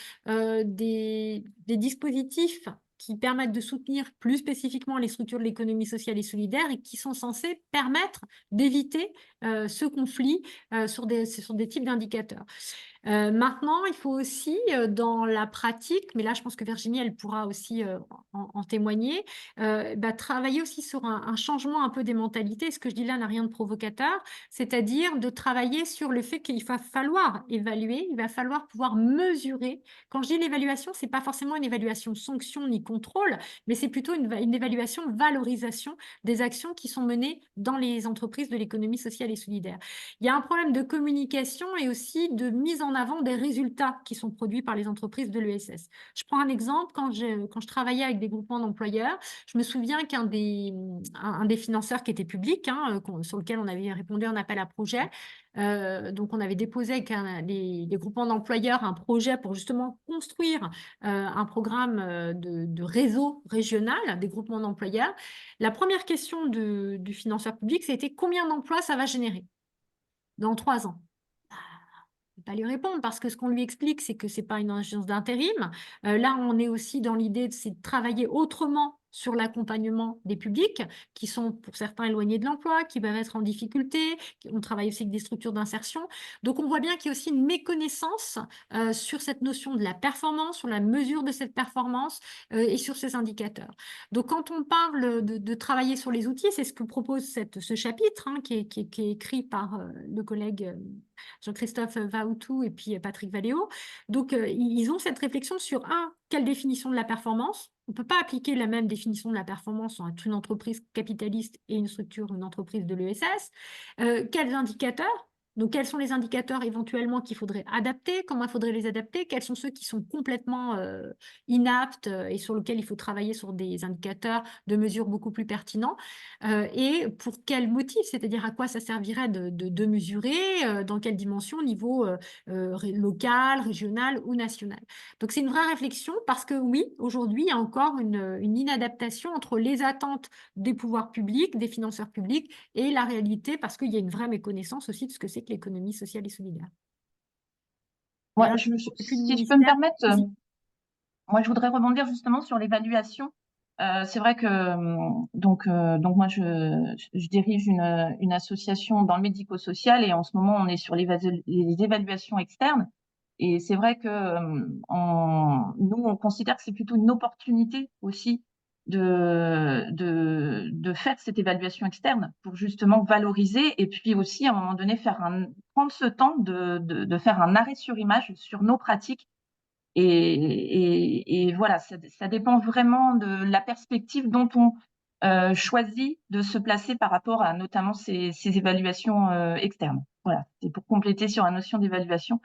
des dispositifs qui permettent de soutenir plus spécifiquement les structures de l'économie sociale et solidaire et qui sont censés permettre d'éviter ce conflit sur des types d'indicateurs. Maintenant, il faut aussi, dans la pratique, mais là, je pense que Virginie, elle pourra aussi en témoigner, travailler aussi sur un changement un peu des mentalités. Ce que je dis là n'a rien de provocateur, c'est-à-dire de travailler sur le fait qu'il va falloir évaluer, il va falloir pouvoir mesurer. Quand je dis l'évaluation, ce n'est pas forcément une évaluation sanction ni contrôle, mais c'est plutôt une évaluation valorisation des actions qui sont menées dans les entreprises de l'économie sociale et solidaire. Il y a un problème de communication et aussi de mise en avant des résultats qui sont produits par les entreprises de l'ESS. Je prends un exemple, quand je travaillais avec des groupements d'employeurs, je me souviens qu'un des financeurs qui était public, sur lequel on avait répondu à un appel à projet, donc on avait déposé avec les groupements d'employeurs un projet pour justement construire un programme de réseau régional des groupements d'employeurs. La première question du financeur public, c'était combien d'emplois ça va générer? dans 3 ans. On ne peut pas lui répondre parce que ce qu'on lui explique, c'est que ce n'est pas une agence d'intérim. Là, on est aussi dans l'idée de travailler autrement sur l'accompagnement des publics qui sont pour certains éloignés de l'emploi, qui peuvent être en difficulté. On travaille aussi avec des structures d'insertion. Donc, on voit bien qu'il y a aussi une méconnaissance sur cette notion de la performance, sur la mesure de cette performance et sur ces indicateurs. Donc, quand on parle de travailler sur les outils, c'est ce que propose ce chapitre qui est écrit par le collègue Jean-Christophe Vaoutou et puis Patrick Valléo. Donc, ils ont cette réflexion sur, quelle définition de la performance? On ne peut pas appliquer la même définition de la performance entre une entreprise capitaliste et une entreprise de l'ESS. Quels indicateurs? Donc, quels sont les indicateurs éventuellement qu'il faudrait adapter? Comment il faudrait les adapter? Quels sont ceux qui sont complètement inaptes et sur lesquels il faut travailler sur des indicateurs de mesure beaucoup plus pertinents? Et pour quel motif? C'est-à-dire à quoi ça servirait de mesurer, dans quelle dimension, au niveau local, régional ou national? Donc, c'est une vraie réflexion parce que oui, aujourd'hui, il y a encore une inadaptation entre les attentes des pouvoirs publics, des financeurs publics et la réalité parce qu'il y a une vraie méconnaissance aussi de ce que c'est que l'économie sociale et solidaire. Et Ouais, là, si depuis le je peux me ministère, permettre, vas-y. moi je voudrais rebondir justement sur l'évaluation. C'est vrai que donc moi je dirige une association dans le médico-social et en ce moment on est sur les évaluations externes. Et c'est vrai que nous, on considère que c'est plutôt une opportunité aussi de faire cette évaluation externe pour justement valoriser et puis aussi à un moment donné prendre ce temps de faire un arrêt sur image sur nos pratiques. Et voilà, ça dépend vraiment de la perspective dont on choisit de se placer par rapport à notamment ces évaluations externes. Voilà, c'est pour compléter sur la notion d'évaluation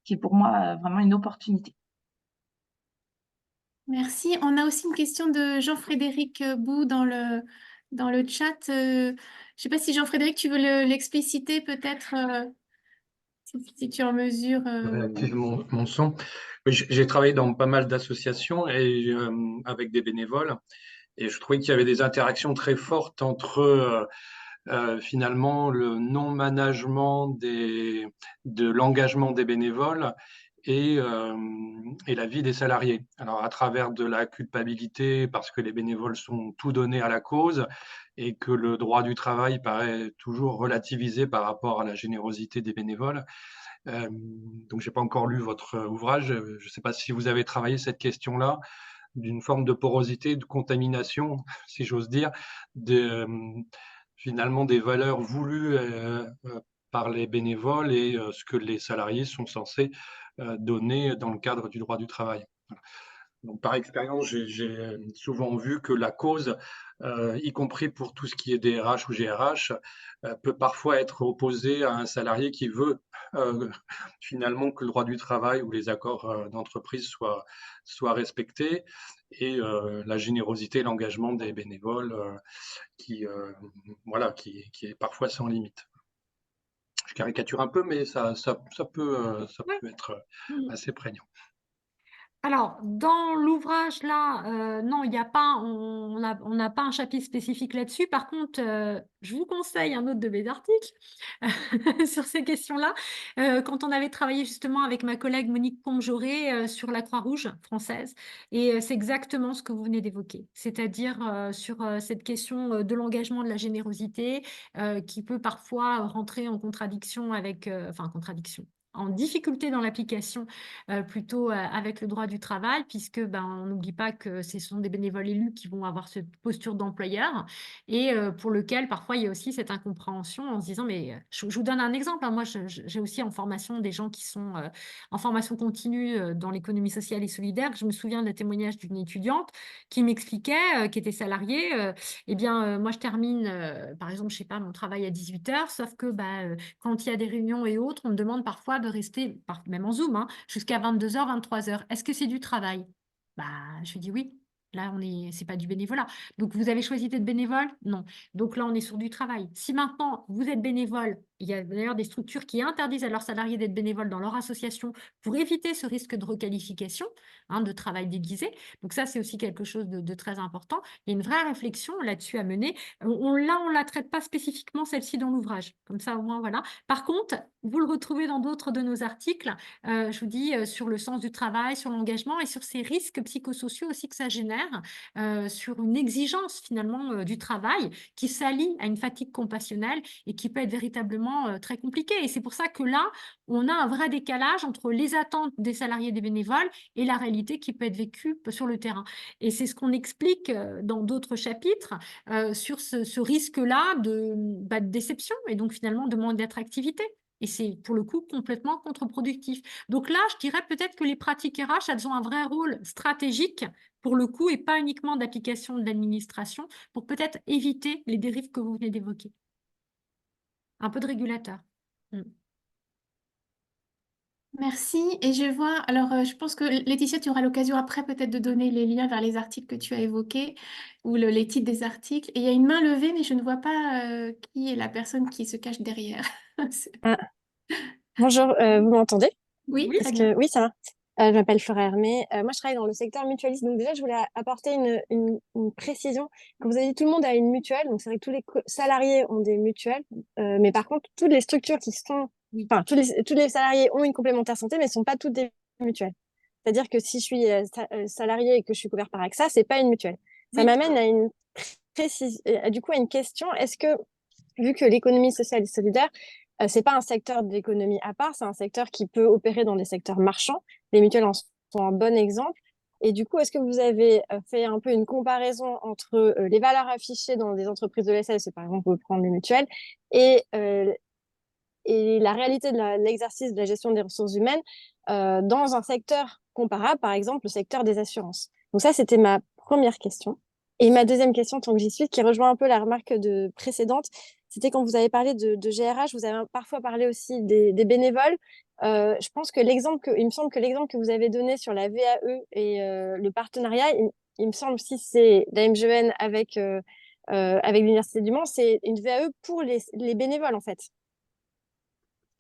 qui est pour moi vraiment une opportunité. Merci. On a aussi une question de Jean-Frédéric Bou dans le chat. Je ne sais pas si Jean-Frédéric, tu veux l'expliciter peut-être, si tu es en mesure. Réactive mon son. Oui, j'ai travaillé dans pas mal d'associations et avec des bénévoles, et je trouvais qu'il y avait des interactions très fortes entre finalement le non-management de l'engagement des bénévoles et la vie des salariés. Alors à travers de la culpabilité parce que les bénévoles sont tout donnés à la cause et que le droit du travail paraît toujours relativisé par rapport à la générosité des bénévoles. Donc, j'ai pas encore lu votre ouvrage. Je ne sais pas si vous avez travaillé cette question-là d'une forme de porosité, de contamination, si j'ose dire, finalement des valeurs voulues par les bénévoles et ce que les salariés sont censés donner dans le cadre du droit du travail. Voilà. Donc, par expérience, j'ai souvent vu que la cause, y compris pour tout ce qui est DRH ou GRH, peut parfois être opposée à un salarié qui veut finalement que le droit du travail ou les accords d'entreprise soient respectés, et la générosité, l'engagement des bénévoles qui est parfois sans limite. Je caricature un peu, mais ça peut être assez prégnant. Alors, dans l'ouvrage là, non, il n'y a pas, on n'a pas un chapitre spécifique là-dessus. Par contre, je vous conseille un autre de mes articles sur ces questions-là. Quand on avait travaillé justement avec ma collègue Monique Pomjoré sur la Croix-Rouge française, et c'est exactement ce que vous venez d'évoquer, c'est-à-dire sur cette question de l'engagement, de la générosité, qui peut parfois rentrer en contradiction en difficulté dans l'application plutôt avec le droit du travail, puisque on n'oublie pas que ce sont des bénévoles élus qui vont avoir cette posture d'employeur et pour lequel parfois il y a aussi cette incompréhension en se disant, mais je vous donne un exemple, moi j'ai aussi en formation des gens qui sont en formation continue dans l'économie sociale et solidaire. Je me souviens d'un témoignage d'une étudiante qui m'expliquait, qui était salariée, moi je termine par exemple, je sais pas, mon travail à 18h, sauf que quand il y a des réunions et autres, on me demande parfois de rester, même en Zoom, jusqu'à 22h, 23h. Est-ce que c'est du travail? Je lui dis oui. Là, c'est pas du bénévolat. Donc, vous avez choisi d'être bénévole? Non. Donc là, on est sur du travail. Si maintenant, vous êtes bénévole, il y a d'ailleurs des structures qui interdisent à leurs salariés d'être bénévoles dans leur association pour éviter ce risque de requalification, hein, de travail déguisé. Donc ça, c'est aussi quelque chose de très important. Il y a une vraie réflexion là-dessus à mener. Là, on la traite pas spécifiquement, celle-ci, dans l'ouvrage. Comme ça, au moins, voilà. Par contre, vous le retrouvez dans d'autres de nos articles. Je vous dis, sur le sens du travail, sur l'engagement et sur ces risques psychosociaux aussi que ça génère, sur une exigence finalement du travail qui s'allie à une fatigue compassionnelle et qui peut être véritablement très compliquée. Et c'est pour ça que là, on a un vrai décalage entre les attentes des salariés et des bénévoles et la réalité qui peut être vécue sur le terrain. Et c'est ce qu'on explique dans d'autres chapitres sur ce risque-là de déception et donc finalement de manque d'attractivité. Et c'est pour le coup complètement contre-productif. Donc là, je dirais peut-être que les pratiques RH, elles ont un vrai rôle stratégique pour le coup et pas uniquement d'application de l'administration pour peut-être éviter les dérives que vous venez d'évoquer. Un peu de régulateur. Merci. Et je vois, alors je pense que Laetitia, tu auras l'occasion après peut-être de donner les liens vers les articles que tu as évoqués ou les titres des articles. Et il y a une main levée, mais je ne vois pas qui est la personne qui se cache derrière. Ah, bonjour, vous m'entendez? Oui, Oui, très bien. Oui, ça va. Je m'appelle Flora Hermé. Moi, je travaille dans le secteur mutualiste. Donc déjà, je voulais apporter une précision. Quand vous avez dit tout le monde a une mutuelle, donc c'est vrai que tous les salariés ont des mutuelles, mais par contre, toutes les structures qui sont, Oui. enfin, tous les salariés ont une complémentaire santé, mais ne sont pas toutes des mutuelles. C'est-à-dire que si je suis salarié et que je suis couvert par AXA, c'est pas une mutuelle. Ça Oui. m'amène à une du coup, à une question. Est-ce que, vu que l'économie sociale et solidaire, c'est pas un secteur d'économie à part, c'est un secteur qui peut opérer dans des secteurs marchands. Les mutuelles en sont un bon exemple. Et du coup, est-ce que vous avez fait un peu une comparaison entre les valeurs affichées dans des entreprises de l'ESS, par exemple, vous pouvez prendre les mutuelles, et, euh, et la réalité de l'exercice de la gestion des ressources humaines dans un secteur comparable, par exemple, le secteur des assurances? Donc ça, c'était ma première question. Et ma deuxième question, tant que j'y suis, qui rejoint un peu la remarque précédente, c'était quand vous avez parlé de GRH, vous avez parfois parlé aussi des bénévoles. Je pense que il me semble que l'exemple que vous avez donné sur la VAE et le partenariat, il me semble aussi c'est la MGN avec l'Université du Mans, c'est une VAE pour les bénévoles en fait.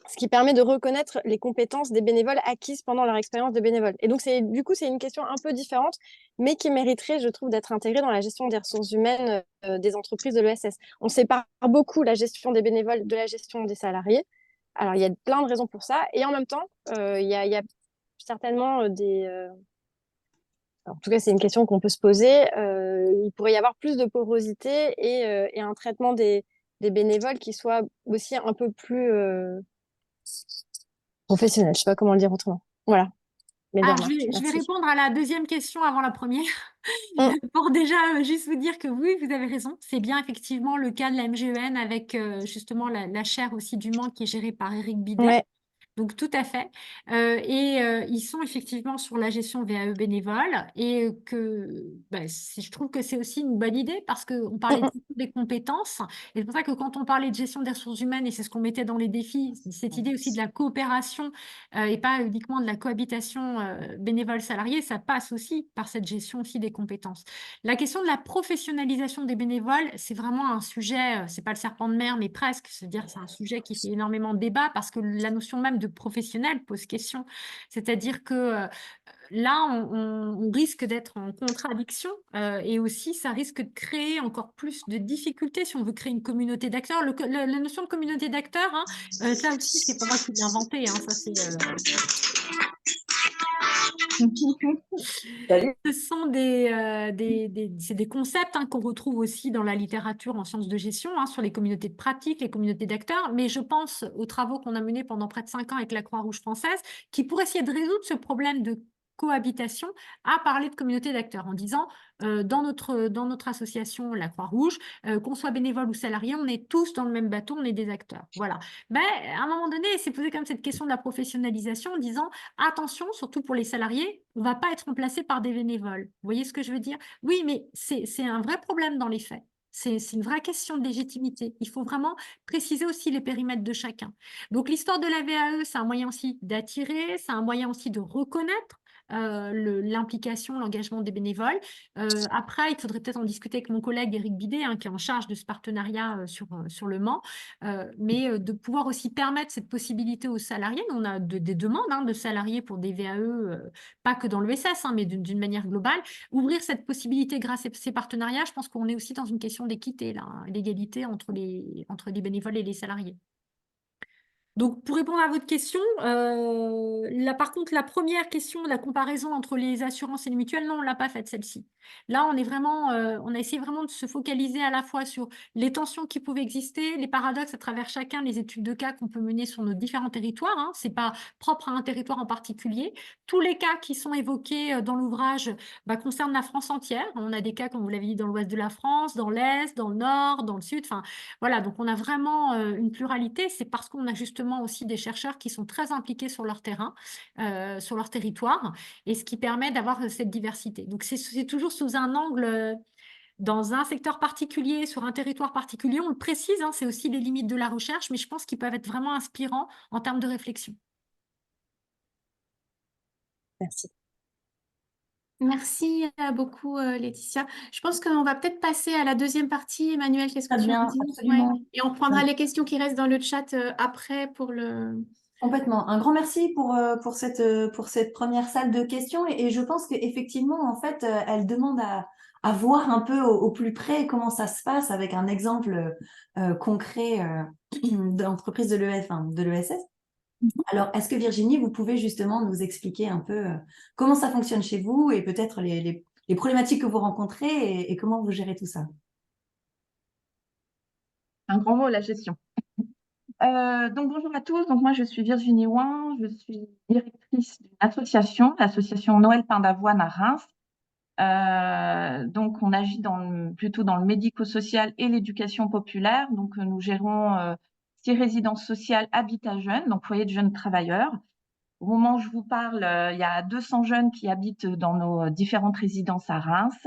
Ce qui permet de reconnaître les compétences des bénévoles acquises pendant leur expérience de bénévole. Et donc, c'est une question un peu différente, mais qui mériterait, je trouve, d'être intégrée dans la gestion des ressources humaines des entreprises de l'ESS. On sépare beaucoup la gestion des bénévoles de la gestion des salariés. Alors, il y a plein de raisons pour ça. Et en même temps, il y a certainement en tout cas, c'est une question qu'on peut se poser. Il pourrait y avoir plus de porosité et un traitement des bénévoles qui soit aussi un peu plus professionnel. Je sais pas comment le dire autrement. Voilà. Mes deux remarques. Je vais Merci. répondre à la deuxième question avant la première. Mm. Pour déjà juste vous dire que oui, vous avez raison. C'est bien effectivement le cas de la MGEN avec justement la chaire aussi du Mans qui est gérée par Éric Bidet. Ouais. Donc, tout à fait. Ils sont effectivement sur la gestion VAE bénévole et je trouve que c'est aussi une bonne idée parce qu'on parlait des compétences. Et c'est pour ça que quand on parlait de gestion des ressources humaines, et c'est ce qu'on mettait dans les défis, cette idée aussi de la coopération et pas uniquement de la cohabitation bénévole-salarié, ça passe aussi par cette gestion aussi des compétences. La question de la professionnalisation des bénévoles, c'est vraiment un sujet, c'est pas le serpent de mer, mais presque. C'est-à-dire c'est un sujet qui fait énormément de débat parce que la notion même de professionnel pose question. C'est-à-dire que là, on risque d'être en contradiction et aussi ça risque de créer encore plus de difficultés si on veut créer une communauté d'acteurs. La notion de communauté d'acteurs, hein, ça aussi, c'est pas moi qui l'ai inventé. Hein, ça, c'est ce sont c'est des concepts hein, qu'on retrouve aussi dans la littérature en sciences de gestion, hein, sur les communautés de pratique, les communautés d'acteurs, mais je pense aux travaux qu'on a menés pendant près de 5 ans avec la Croix-Rouge française, qui pourraient essayer de résoudre ce problème de cohabitation à parler de communauté d'acteurs en disant dans notre association, la Croix-Rouge, qu'on soit bénévole ou salarié, on est tous dans le même bateau, on est des acteurs. Voilà. Mais à un moment donné, c'est posé quand même cette question de la professionnalisation en disant attention, surtout pour les salariés, on ne va pas être remplacé par des bénévoles. Vous voyez ce que je veux dire? Oui, mais c'est un vrai problème dans les faits. C'est une vraie question de légitimité. Il faut vraiment préciser aussi les périmètres de chacun. Donc, l'histoire de la VAE, c'est un moyen aussi d'attirer, c'est un moyen aussi de reconnaître l'implication, l'engagement des bénévoles. Après, il faudrait peut-être en discuter avec mon collègue Éric Bidet, hein, qui est en charge de ce partenariat sur le Mans, mais de pouvoir aussi permettre cette possibilité aux salariés. Nous, on a des demandes, hein, de salariés pour des VAE, pas que dans l'ESS, hein, mais d'une manière globale. Ouvrir cette possibilité grâce à ces partenariats, je pense qu'on est aussi dans une question d'équité, là, hein, l'égalité entre les bénévoles et les salariés. Donc, pour répondre à votre question, par contre, la première question, la comparaison entre les assurances et les mutuelles, non, on ne l'a pas faite, celle-ci. Là, on a essayé vraiment de se focaliser à la fois sur les tensions qui pouvaient exister, les paradoxes à travers chacun des études de cas qu'on peut mener sur nos différents territoires, hein. Ce n'est pas propre à un territoire en particulier. Tous les cas qui sont évoqués dans l'ouvrage concernent la France entière. On a des cas, comme vous l'avez dit, dans l'ouest de la France, dans l'est, dans le nord, dans le sud. Enfin, voilà, donc on a vraiment une pluralité. C'est parce qu'on a justement aussi des chercheurs qui sont très impliqués sur leur terrain, sur leur territoire, et ce qui permet d'avoir cette diversité. Donc c'est toujours sous un angle, dans un secteur particulier, sur un territoire particulier. On le précise, hein, c'est aussi les limites de la recherche, mais je pense qu'ils peuvent être vraiment inspirants en termes de réflexion. Merci. Merci beaucoup, Laetitia. Je pense qu'on va peut-être passer à la deuxième partie. Emmanuel, qu'est-ce que Très tu en bien, dis? absolument. Ouais. Et on prendra les questions qui restent dans le chat après pour le... Complètement. Un grand merci pour cette première salle de questions. Et je pense qu'effectivement, en fait, elle demande à voir un peu au plus près comment ça se passe avec un exemple concret d'entreprise de l'ESS. Alors, est-ce que Virginie, vous pouvez justement nous expliquer un peu comment ça fonctionne chez vous et peut-être les problématiques que vous rencontrez et comment vous gérez tout ça? Un grand mot, la gestion. Donc bonjour à tous, donc moi je suis Virginie Ouin, je suis directrice d'une association, l'association Noël Pain d'Avoine à Reims. Donc on agit plutôt dans le médico-social et l'éducation populaire. Donc nous gérons 6 résidences sociales Habitat Jeunes, donc foyer de jeunes travailleurs. Au moment où je vous parle, il y a 200 jeunes qui habitent dans nos différentes résidences à Reims.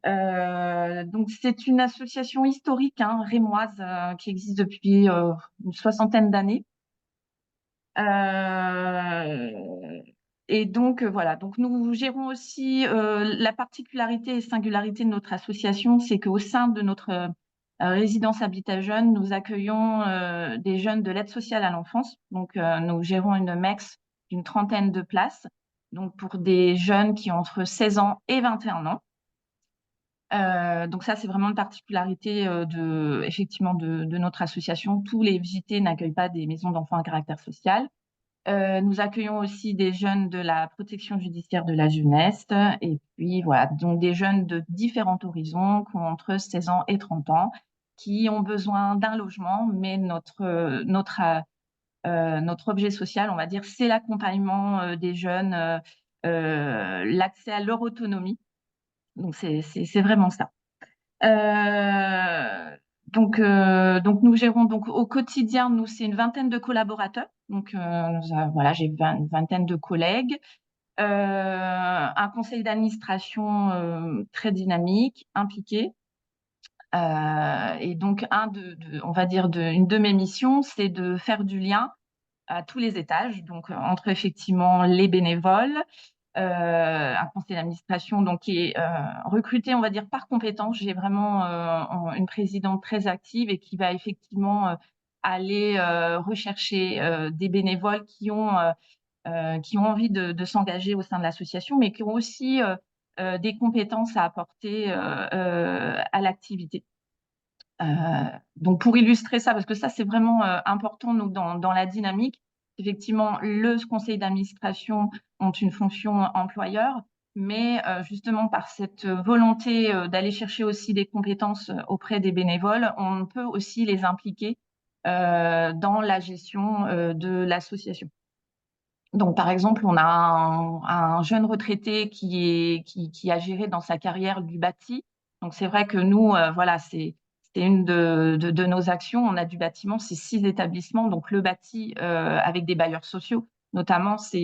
Donc c'est une association historique, hein, rémoise, qui existe depuis une 60aine d'années. Et donc voilà, donc nous gérons aussi la particularité et singularité de notre association, c'est qu'au sein de notre résidence Habitat Jeunes, nous accueillons des jeunes de l'aide sociale à l'enfance. Donc nous gérons une MEX d'une 30aine de places, donc pour des jeunes qui ont entre 16 ans et 21 ans. Donc ça, c'est vraiment une particularité effectivement de notre association. Tous les VJT n'accueillent pas des maisons d'enfants à caractère social. Nous accueillons aussi des jeunes de la protection judiciaire de la jeunesse et puis voilà, donc des jeunes de différents horizons qui ont entre 16 ans et 30 ans, qui ont besoin d'un logement, mais notre objet social, on va dire, c'est l'accompagnement des jeunes, l'accès à leur autonomie. Donc c'est vraiment ça. Donc nous gérons donc au quotidien, nous c'est une vingtaine de collaborateurs. Donc voilà, j'ai une vingtaine de collègues, un conseil d'administration très dynamique, impliqué. Et donc on va dire une de mes missions, c'est de faire du lien à tous les étages, donc entre effectivement les bénévoles, un conseil d'administration donc qui est recruté, on va dire, par compétence. J'ai vraiment une présidente très active et qui va effectivement aller rechercher des bénévoles qui ont envie de s'engager au sein de l'association, mais qui ont aussi des compétences à apporter à l'activité. Donc pour illustrer ça, parce que ça c'est vraiment important donc, dans la dynamique, effectivement le conseil d'administration ont une fonction employeur, mais justement par cette volonté d'aller chercher aussi des compétences auprès des bénévoles, on peut aussi les impliquer dans la gestion de l'association. Donc par exemple, on a un jeune retraité qui a géré dans sa carrière du bâti. Donc c'est vrai que nous, voilà, c'est une de nos actions. On a du bâtiment, c'est 6 établissements. Donc le bâti avec des bailleurs sociaux, notamment, ça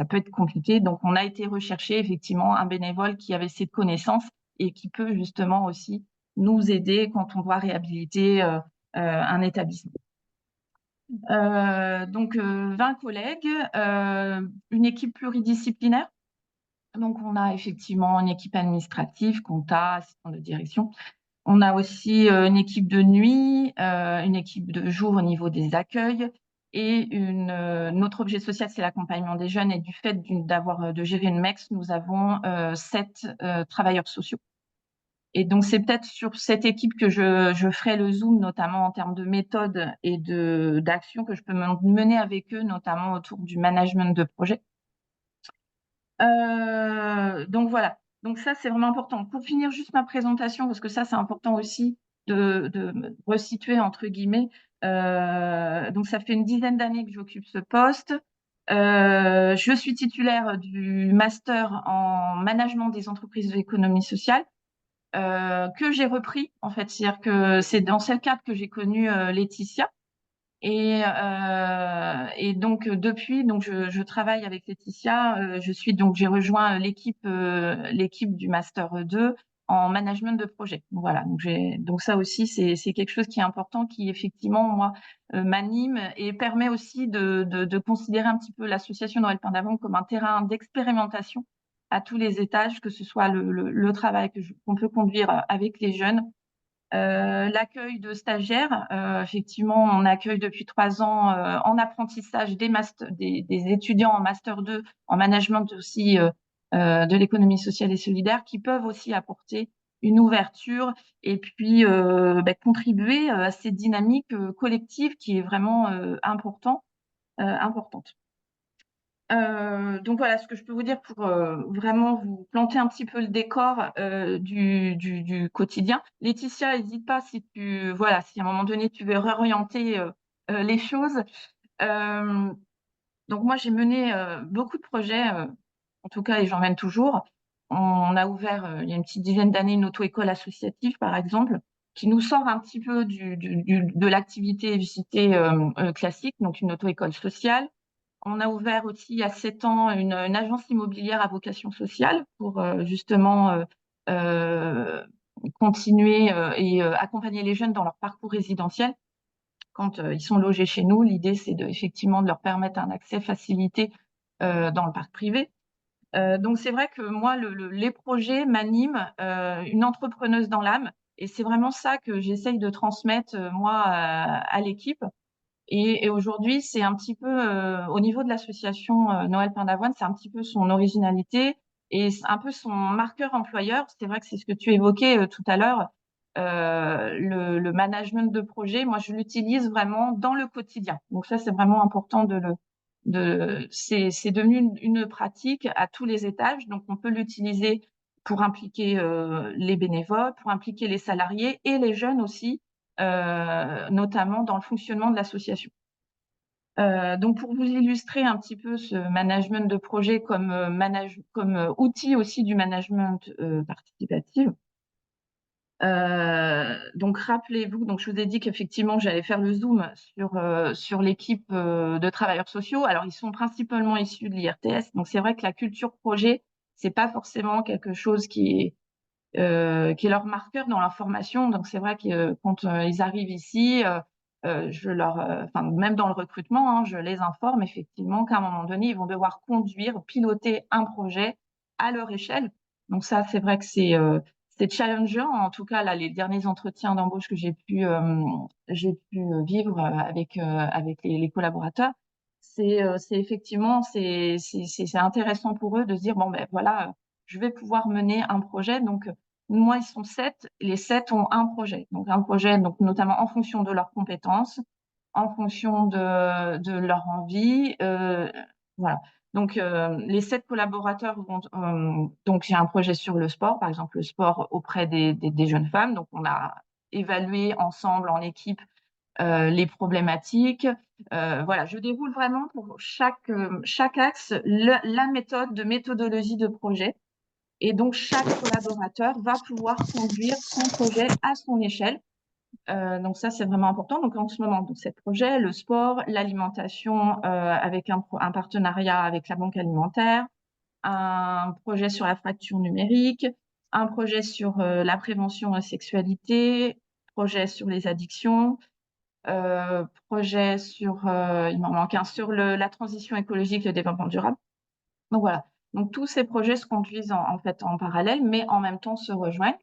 peut être compliqué. Donc on a été rechercher effectivement un bénévole qui avait cette connaissance et qui peut justement aussi nous aider quand on doit réhabiliter un établissement. Donc 20 collègues, une équipe pluridisciplinaire. Donc, on a effectivement une équipe administrative, compta, assistant de direction. On a aussi une équipe de nuit, une équipe de jour au niveau des accueils. Et notre objet social, c'est l'accompagnement des jeunes. Et du fait de gérer une MEX, nous avons 7 travailleurs sociaux. Et donc, c'est peut-être sur cette équipe que je ferai le zoom, notamment en termes de méthode et d'action que je peux mener avec eux, notamment autour du management de projet. Donc voilà, donc ça c'est vraiment important. Pour finir juste ma présentation, parce que ça c'est important aussi de me resituer entre guillemets. Donc ça fait une dizaine d'années que j'occupe ce poste. Je suis titulaire du master en management des entreprises de l'économie sociale que j'ai repris en fait. C'est-à-dire que c'est dans ce cadre que j'ai connu Laetitia. Et donc depuis, donc je travaille avec Laetitia. J'ai rejoint l'équipe du master 2 en management de projet. Voilà. Donc ça aussi c'est quelque chose qui est important, qui effectivement moi m'anime et permet aussi de considérer un petit peu l'association Noël Pain d'Avant comme un terrain d'expérimentation à tous les étages, que ce soit le travail qu'on peut conduire avec les jeunes. L'accueil de stagiaires, effectivement, on accueille depuis 3 ans en apprentissage des étudiants en master 2, en management aussi de l'économie sociale et solidaire, qui peuvent aussi apporter une ouverture et puis contribuer à cette dynamique collective qui est vraiment importante. Donc voilà ce que je peux vous dire pour vraiment vous planter un petit peu le décor du quotidien. Laetitia, n'hésite pas si à un moment donné tu veux réorienter les choses. Donc moi j'ai mené beaucoup de projets, en tout cas, et j'en mène toujours. On a ouvert il y a une petite dizaine d'années une auto-école associative, par exemple, qui nous sort un petit peu de l'activité visitée classique, donc une auto-école sociale. On a ouvert aussi il y a 7 ans une agence immobilière à vocation sociale pour justement continuer et accompagner les jeunes dans leur parcours résidentiel. Quand ils sont logés chez nous, l'idée c'est effectivement de leur permettre un accès facilité dans le parc privé. Donc c'est vrai que moi les projets m'animent, une entrepreneuse dans l'âme, et c'est vraiment ça que j'essaye de transmettre moi à l'équipe. Et aujourd'hui, c'est un petit peu au niveau de l'association Noël Pain d'Avoine, c'est un petit peu son originalité et c'est un peu son marqueur employeur. C'est vrai que c'est ce que tu évoquais tout à l'heure, le management de projet. Moi, je l'utilise vraiment dans le quotidien. Donc ça, c'est vraiment important c'est devenu une pratique à tous les étages. Donc on peut l'utiliser pour impliquer les bénévoles, pour impliquer les salariés et les jeunes aussi, notamment dans le fonctionnement de l'association. Donc pour vous illustrer un petit peu ce management de projet comme outil aussi du management participatif. Donc rappelez-vous, donc je vous ai dit qu'effectivement j'allais faire le zoom sur l'équipe de travailleurs sociaux. Alors ils sont principalement issus de l'IRTS, donc c'est vrai que la culture projet, c'est pas forcément quelque chose qui est leur marqueur dans leur formation. Donc c'est vrai que quand ils arrivent ici, même dans le recrutement, je les informe effectivement qu'à un moment donné, ils vont devoir piloter un projet à leur échelle. Donc ça, c'est vrai que c'est challengeant. En tout cas, là, les derniers entretiens d'embauche que j'ai pu vivre avec les collaborateurs, c'est effectivement c'est intéressant pour eux de se dire bon ben voilà, je vais pouvoir mener un projet. Donc moi, ils sont 7. Les 7 ont un projet. Donc, un projet, donc, notamment en fonction de leurs compétences, en fonction de leur envie. Voilà. Donc, les 7 collaborateurs donc, j'ai un projet sur le sport, par exemple, le sport auprès des jeunes femmes. Donc, on a évalué ensemble en équipe les problématiques. Voilà, je déroule vraiment pour chaque axe la méthodologie de projet. Et donc, chaque collaborateur va pouvoir conduire son projet à son échelle. Donc ça, c'est vraiment important. Donc en ce moment, donc, ces projets, le sport, l'alimentation avec un partenariat avec la banque alimentaire, un projet sur la fracture numérique, un projet sur la prévention de la sexualité, projet sur les addictions, projet sur, il m'en manque un, sur la transition écologique et le développement durable. Donc voilà. Donc, tous ces projets se conduisent en fait en parallèle, mais en même temps se rejoignent.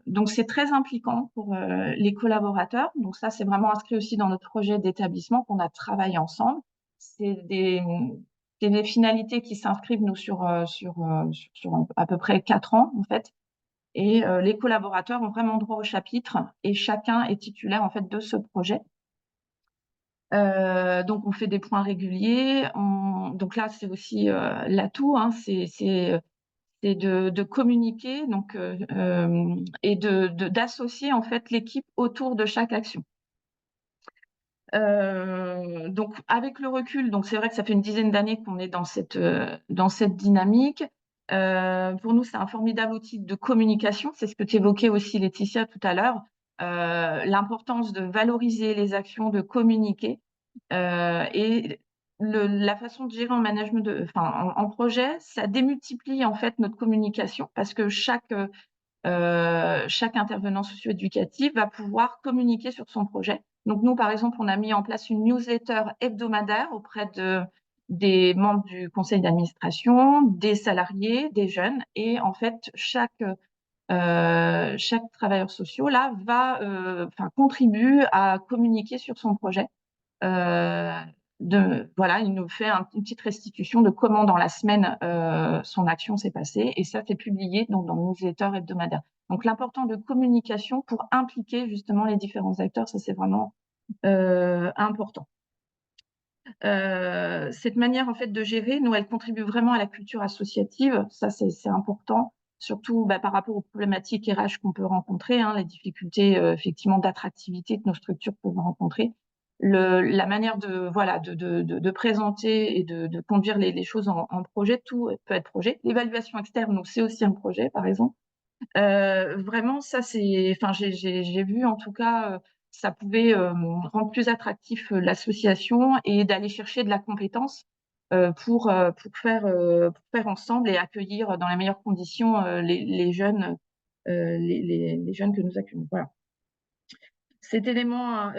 Donc, c'est très impliquant pour les collaborateurs. Donc, ça, c'est vraiment inscrit aussi dans notre projet d'établissement qu'on a travaillé ensemble. C'est des finalités qui s'inscrivent, nous, sur à peu près 4 ans, en fait. Et les collaborateurs ont vraiment droit au chapitre et chacun est titulaire, en fait, de ce projet. Donc, on fait des points réguliers. Donc là, c'est aussi l'atout, hein, c'est de communiquer donc, et d'associer en fait l'équipe autour de chaque action. Donc, avec le recul, donc c'est vrai que ça fait une dizaine d'années qu'on est dans cette dynamique. Pour nous, c'est un formidable outil de communication. C'est ce que tu évoquais aussi, Laetitia, tout à l'heure. L'importance de valoriser les actions, de communiquer. Et la façon de gérer en management, en projet, ça démultiplie en fait notre communication parce que chaque intervenant socio-éducatif va pouvoir communiquer sur son projet. Donc nous, par exemple, on a mis en place une newsletter hebdomadaire auprès des membres du conseil d'administration, des salariés, des jeunes, et en fait, chaque travailleur social là contribue à communiquer sur son projet. Voilà, il nous fait une petite restitution de comment dans la semaine son action s'est passée, et ça c'est publié donc dans le newsletter hebdomadaire. Donc l'important de communication pour impliquer justement les différents acteurs, ça c'est vraiment important. Cette manière en fait de gérer, nous, elle contribue vraiment à la culture associative, ça c'est important, surtout par rapport aux problématiques RH qu'on peut rencontrer, hein, les difficultés effectivement d'attractivité que nos structures peuvent rencontrer. La manière de présenter et de conduire les choses en projet, tout peut être projet. L'évaluation externe, c'est aussi un projet, par exemple. Vraiment, ça, j'ai vu en tout cas, ça pouvait rendre plus attractif l'association et d'aller chercher de la compétence pour faire ensemble et accueillir dans les meilleures conditions les jeunes, les jeunes que nous accueillons. Voilà. Cet élément,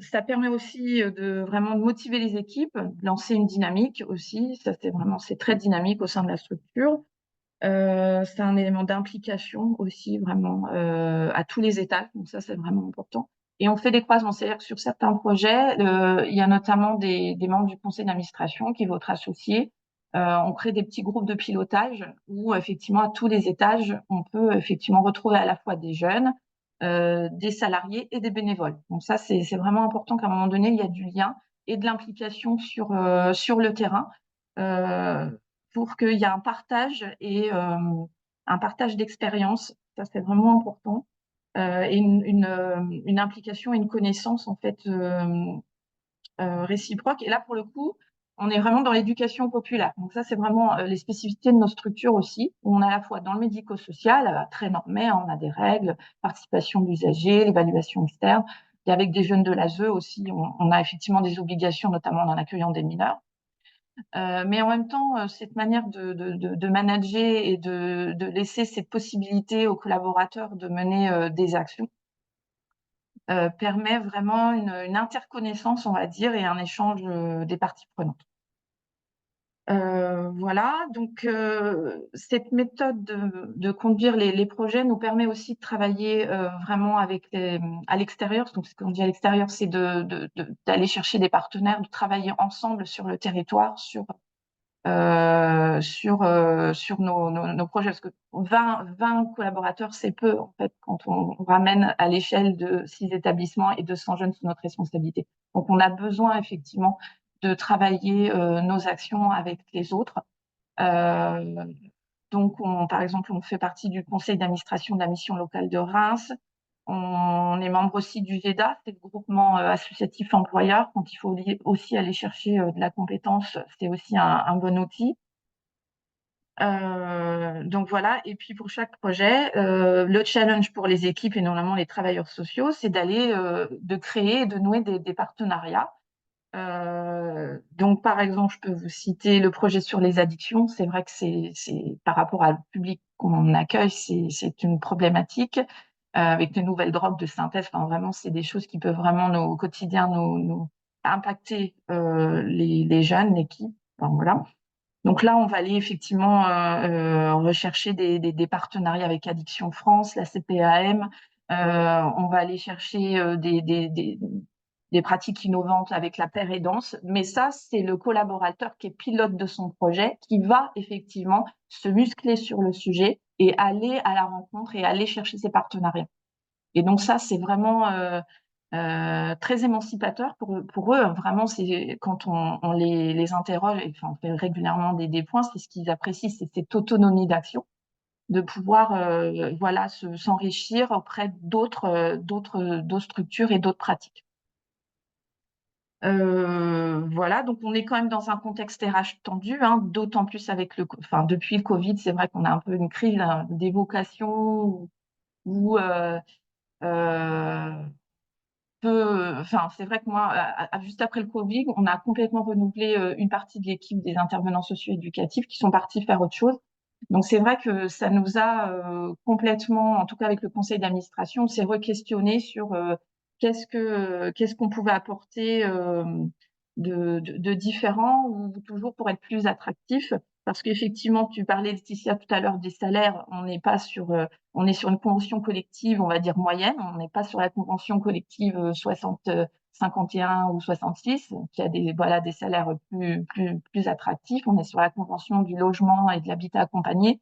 ça permet aussi vraiment de motiver les équipes, de lancer une dynamique aussi. Ça, c'est très dynamique au sein de la structure. C'est un élément d'implication aussi vraiment à tous les étages. Donc ça, c'est vraiment important. Et on fait des croisements. C'est-à-dire que sur certains projets, il y a notamment des membres du conseil d'administration qui vont être associés. On crée des petits groupes de pilotage où effectivement à tous les étages, on peut effectivement retrouver à la fois des jeunes, des salariés et des bénévoles. Donc ça, c'est vraiment important qu'à un moment donné, il y a du lien et de l'implication sur le terrain pour qu'il y ait un partage et un partage d'expérience. Ça, c'est vraiment important. Et une implication et une connaissance en fait réciproque. Et là, pour le coup, on est vraiment dans l'éducation populaire. Donc ça, c'est vraiment les spécificités de nos structures aussi. On a à la fois dans le médico-social, très normé, on a des règles, participation d'usagers, l'évaluation externe. Et avec des jeunes de l'ASE aussi, on a effectivement des obligations, notamment en accueillant des mineurs. Mais en même temps, cette manière de manager et de laisser cette possibilité aux collaborateurs de mener des actions permet vraiment une interconnaissance, on va dire, et un échange des parties prenantes. Voilà, donc cette méthode de conduire les projets nous permet aussi de travailler vraiment à l'extérieur. Donc, ce qu'on dit à l'extérieur, c'est d'aller chercher des partenaires, de travailler ensemble sur le territoire, sur nos projets, parce que 20 collaborateurs, c'est peu, en fait, quand on ramène à l'échelle de 6 établissements et 200 jeunes sous notre responsabilité. Donc, on a besoin, effectivement, de travailler nos actions avec les autres. Donc, par exemple, on fait partie du conseil d'administration de la mission locale de Reims. On est membre aussi du VEDA, c'est le groupement associatif employeur. Quand il faut aussi aller chercher de la compétence, c'est aussi un bon outil. Donc voilà, et puis pour chaque projet, le challenge pour les équipes et notamment les travailleurs sociaux, c'est de créer et de nouer des partenariats. Donc par exemple, je peux vous citer le projet sur les addictions. C'est vrai que c'est par rapport au public qu'on accueille, c'est une problématique avec les nouvelles drogues de synthèse. Enfin, vraiment, c'est des choses qui peuvent vraiment au quotidien nous impacter les jeunes, l'équipe. Enfin, voilà. Donc là, on va aller effectivement rechercher des partenariats avec Addiction France, la CPAM. On va aller chercher des pratiques innovantes avec la paire et danse. Mais ça, c'est le collaborateur qui est pilote de son projet, qui va effectivement se muscler sur le sujet et aller à la rencontre et aller chercher ses partenariats. Et donc ça, c'est vraiment très émancipateur pour eux. Vraiment, c'est quand on les interroge, et enfin, on fait régulièrement des points, c'est ce qu'ils apprécient, c'est cette autonomie d'action, de pouvoir voilà, s'enrichir auprès d'autres structures et d'autres pratiques. Voilà, donc on est quand même dans un contexte RH tendu, hein, d'autant plus avec depuis le Covid, c'est vrai qu'on a un peu une crise des vocations où c'est vrai que moi, juste après le Covid, on a complètement renouvelé une partie de l'équipe des intervenants socio-éducatifs qui sont partis faire autre chose. Donc c'est vrai que ça nous a complètement, en tout cas avec le conseil d'administration, on s'est re-questionné sur qu'est-ce qu'on pouvait apporter de différent ou toujours pour être plus attractif. Parce qu'effectivement, tu parlais, Laetitia, tout à l'heure des salaires, on n'est pas sur on est sur une convention collective, on va dire moyenne, on n'est pas sur la convention collective 51 ou 66, qui a des salaires plus attractifs. On est sur la convention du logement et de l'habitat accompagné,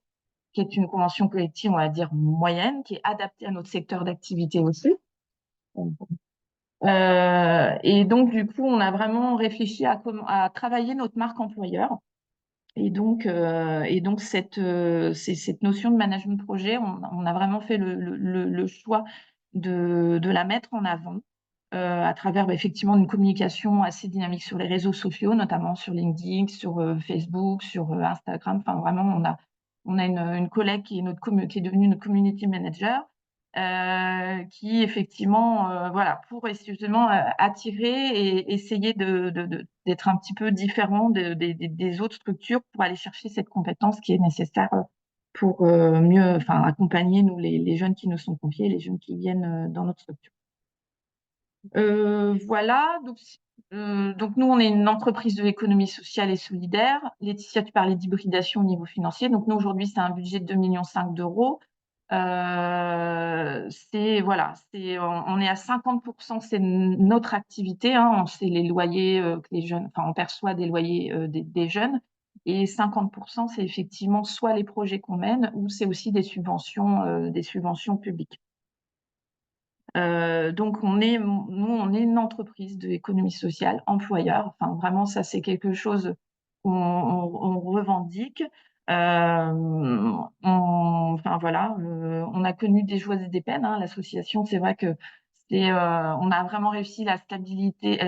qui est une convention collective, on va dire moyenne, qui est adaptée à notre secteur d'activité aussi. Et donc, du coup, on a vraiment réfléchi à travailler notre marque employeur. Et donc cette notion de management de projet, on a vraiment fait le choix de la mettre en avant à travers effectivement une communication assez dynamique sur les réseaux sociaux, notamment sur LinkedIn, sur Facebook, sur Instagram. Enfin, vraiment, on a une collègue qui est devenue notre community manager, qui effectivement, voilà, pour justement attirer et essayer d'être un petit peu différent des autres structures pour aller chercher cette compétence qui est nécessaire pour mieux, enfin, accompagner nous les jeunes qui nous sont confiés, les jeunes qui viennent dans notre structure. Voilà, donc nous, on est une entreprise de l'économie sociale et solidaire. Laetitia, tu parlais d'hybridation au niveau financier. Donc nous, aujourd'hui, c'est un budget de 2,5 millions d'euros. Voilà, on est à 50%, c'est notre activité, hein, c'est les loyers que les jeunes, enfin, on perçoit des loyers des jeunes. Et 50%, c'est effectivement soit les projets qu'on mène ou c'est aussi des subventions publiques. Donc nous, on est une entreprise de l'économie sociale, employeur. Enfin, vraiment, ça, c'est quelque chose qu'on revendique. Enfin, voilà, on a connu des joies et des peines, hein. L'association, c'est vrai que on a vraiment réussi à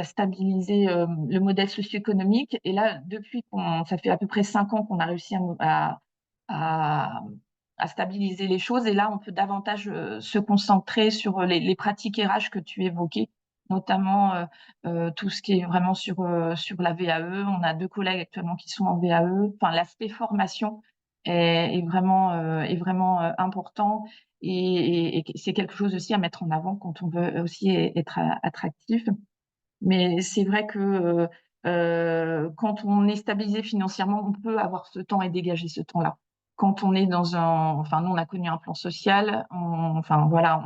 stabiliser le modèle socio-économique. Et là, ça fait à peu près 5 ans qu'on a réussi à stabiliser les choses. Et là, on peut davantage se concentrer sur les pratiques RH que tu évoquais, notamment tout ce qui est vraiment sur la VAE. On a 2 collègues actuellement qui sont en VAE. Enfin, l'aspect formation est vraiment important et c'est quelque chose aussi à mettre en avant quand on veut aussi être attractif. Mais c'est vrai que quand on est stabilisé financièrement, on peut avoir ce temps et dégager ce temps-là. Quand on est enfin, nous, on a connu un plan social, enfin, voilà,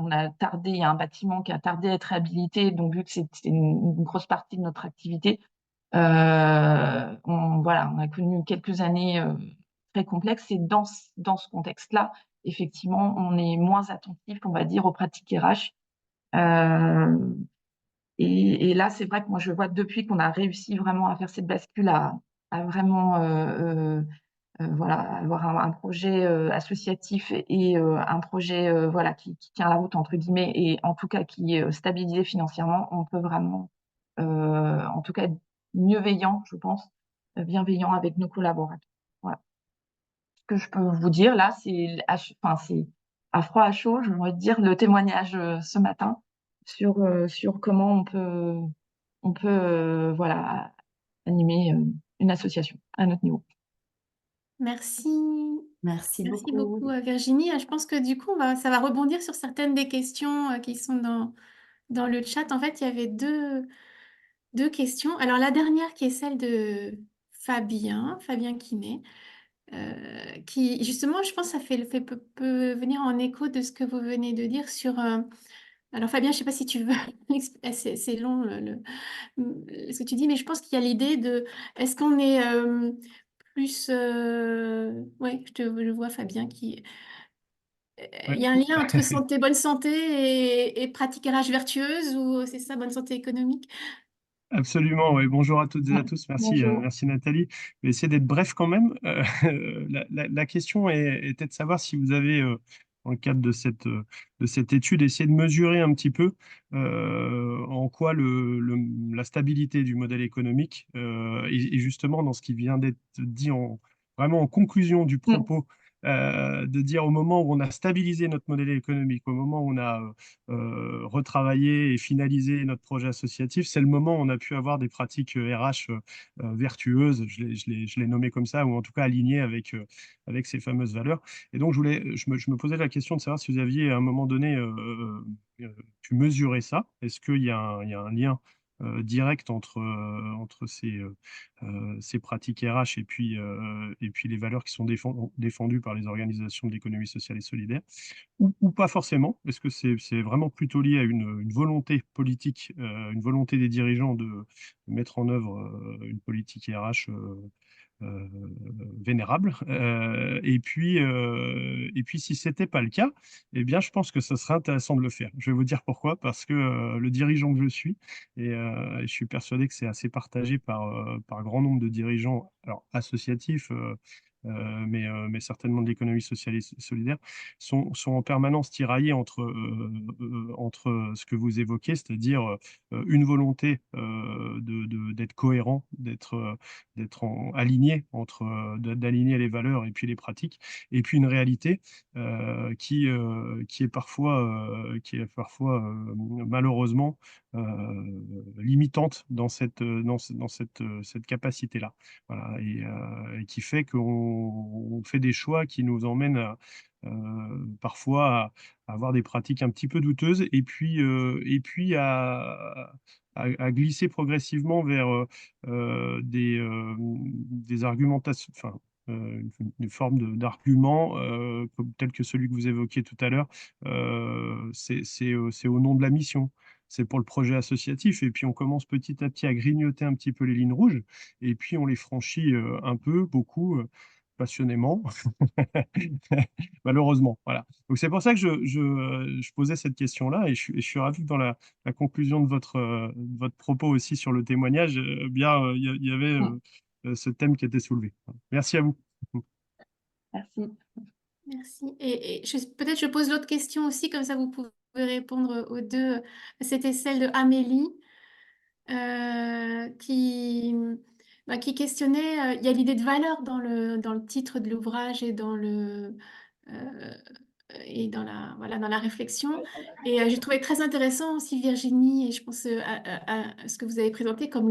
il y a un bâtiment qui a tardé à être réhabilité, donc vu que c'est une grosse partie de notre activité, voilà, on a connu quelques années très complexes et dans ce contexte-là, effectivement, on est moins attentif, on va dire, aux pratiques RH. Et là, c'est vrai que moi, je vois que depuis qu'on a réussi vraiment à faire cette bascule, à vraiment voilà, avoir un projet associatif et un projet voilà, qui tient la route, entre guillemets, et en tout cas qui est stabilisé financièrement, on peut vraiment, en tout cas, être bienveillant, je pense, bienveillant avec nos collaborateurs. Voilà. Ce que je peux vous dire là, c'est à froid à chaud, je voudrais dire le témoignage ce matin sur comment on peut voilà, animer une association à notre niveau. Merci. Merci Merci beaucoup. beaucoup, Virginie. Je pense que du coup, ça va rebondir sur certaines des questions qui sont dans le chat. En fait, il y avait deux questions. Alors, la dernière qui est celle de Fabien Quinet, qui justement, je pense, peut venir en écho de ce que vous venez de dire sur... alors Fabien, je ne sais pas si tu veux, c'est long ce que tu dis, mais je pense qu'il y a l'idée de, est-ce qu'on est plus... ouais, je vois Fabien qui... Ouais, Il y a un lien entre bonne santé et pratique RH vertueuse, ou c'est ça, bonne santé économique? absolument. Ouais. Bonjour à toutes et à tous. Merci, Bonjour. merci Nathalie. Je vais essayer d'être bref quand même. La question était de savoir si vous avez, dans le cadre de cette étude, essayé de mesurer un petit peu en quoi la stabilité du modèle économique et justement dans ce qui vient d'être dit vraiment en conclusion du propos. De dire au moment où on a stabilisé notre modèle économique, au moment où on a retravaillé et finalisé notre projet associatif, c'est le moment où on a pu avoir des pratiques RH vertueuses, je l'ai nommé comme ça, ou en tout cas alignées avec ces fameuses valeurs. Et donc, je me posais la question de savoir si vous aviez à un moment donné pu mesurer ça. Est-ce qu'il y a un lien direct entre ces pratiques RH et puis les valeurs qui sont défendues par les organisations de l'économie sociale et solidaire, ou pas forcément? Est-ce que c'est vraiment plutôt lié à une volonté politique, une volonté des dirigeants de mettre en œuvre une politique RH euh, vénérable. Et puis, si ce n'était pas le cas, eh bien, je pense que ce serait intéressant de le faire. Je vais vous dire pourquoi. Parce que le dirigeant que je suis, et je suis persuadé que c'est assez partagé par grand nombre de dirigeants, alors associatifs, mais certainement de l'économie sociale et solidaire, sont en permanence tiraillés entre ce que vous évoquez, c'est-à-dire une volonté d'être cohérent, d'être aligné d'aligner les valeurs et puis les pratiques, et puis une réalité qui est parfois malheureusement limitante dans cette capacité-là. Voilà, et qui fait qu'on fait des choix qui nous emmènent parfois à avoir des pratiques un petit peu douteuses, et puis à glisser progressivement vers des argumentations, enfin, une forme d'argument tel que celui que vous évoquiez tout à l'heure. C'est au nom de la mission. C'est pour le projet associatif. Et puis, on commence petit à petit à grignoter un petit peu les lignes rouges. Et puis, on les franchit un peu, beaucoup, passionnément, malheureusement. Voilà. Donc, c'est pour ça que je posais cette question-là. Et je suis ravi que dans la conclusion de votre propos aussi sur le témoignage, il y avait ce thème qui était soulevé. Merci à vous. Merci. Merci. Et peut-être je pose l'autre question aussi, comme ça vous pouvez répondre aux deux. C'était celle de Amélie qui questionnait, il y a l'idée de valeur dans le titre de l'ouvrage et dans dans la réflexion. Et j'ai trouvé très intéressant aussi, Virginie, et je pense à ce que vous avez présenté comme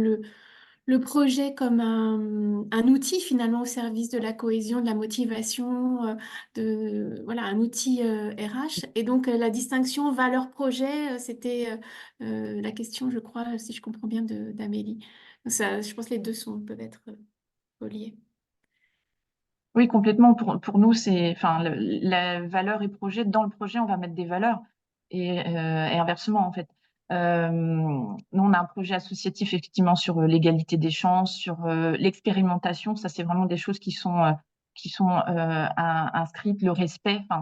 le projet comme un outil finalement au service de la cohésion, de la motivation, voilà, un outil RH. Et donc la distinction valeur-projet, c'était la question, je crois, si je comprends bien, d'Amélie. Donc ça, je pense que les deux peuvent être reliés. Oui, complètement. Pour nous, enfin, la valeur et projet. Dans le projet, on va mettre des valeurs et inversement, en fait. Nous, on a un projet associatif, effectivement, sur l'égalité des chances, sur l'expérimentation. Ça, c'est vraiment des choses qui sont inscrites, le respect. Enfin,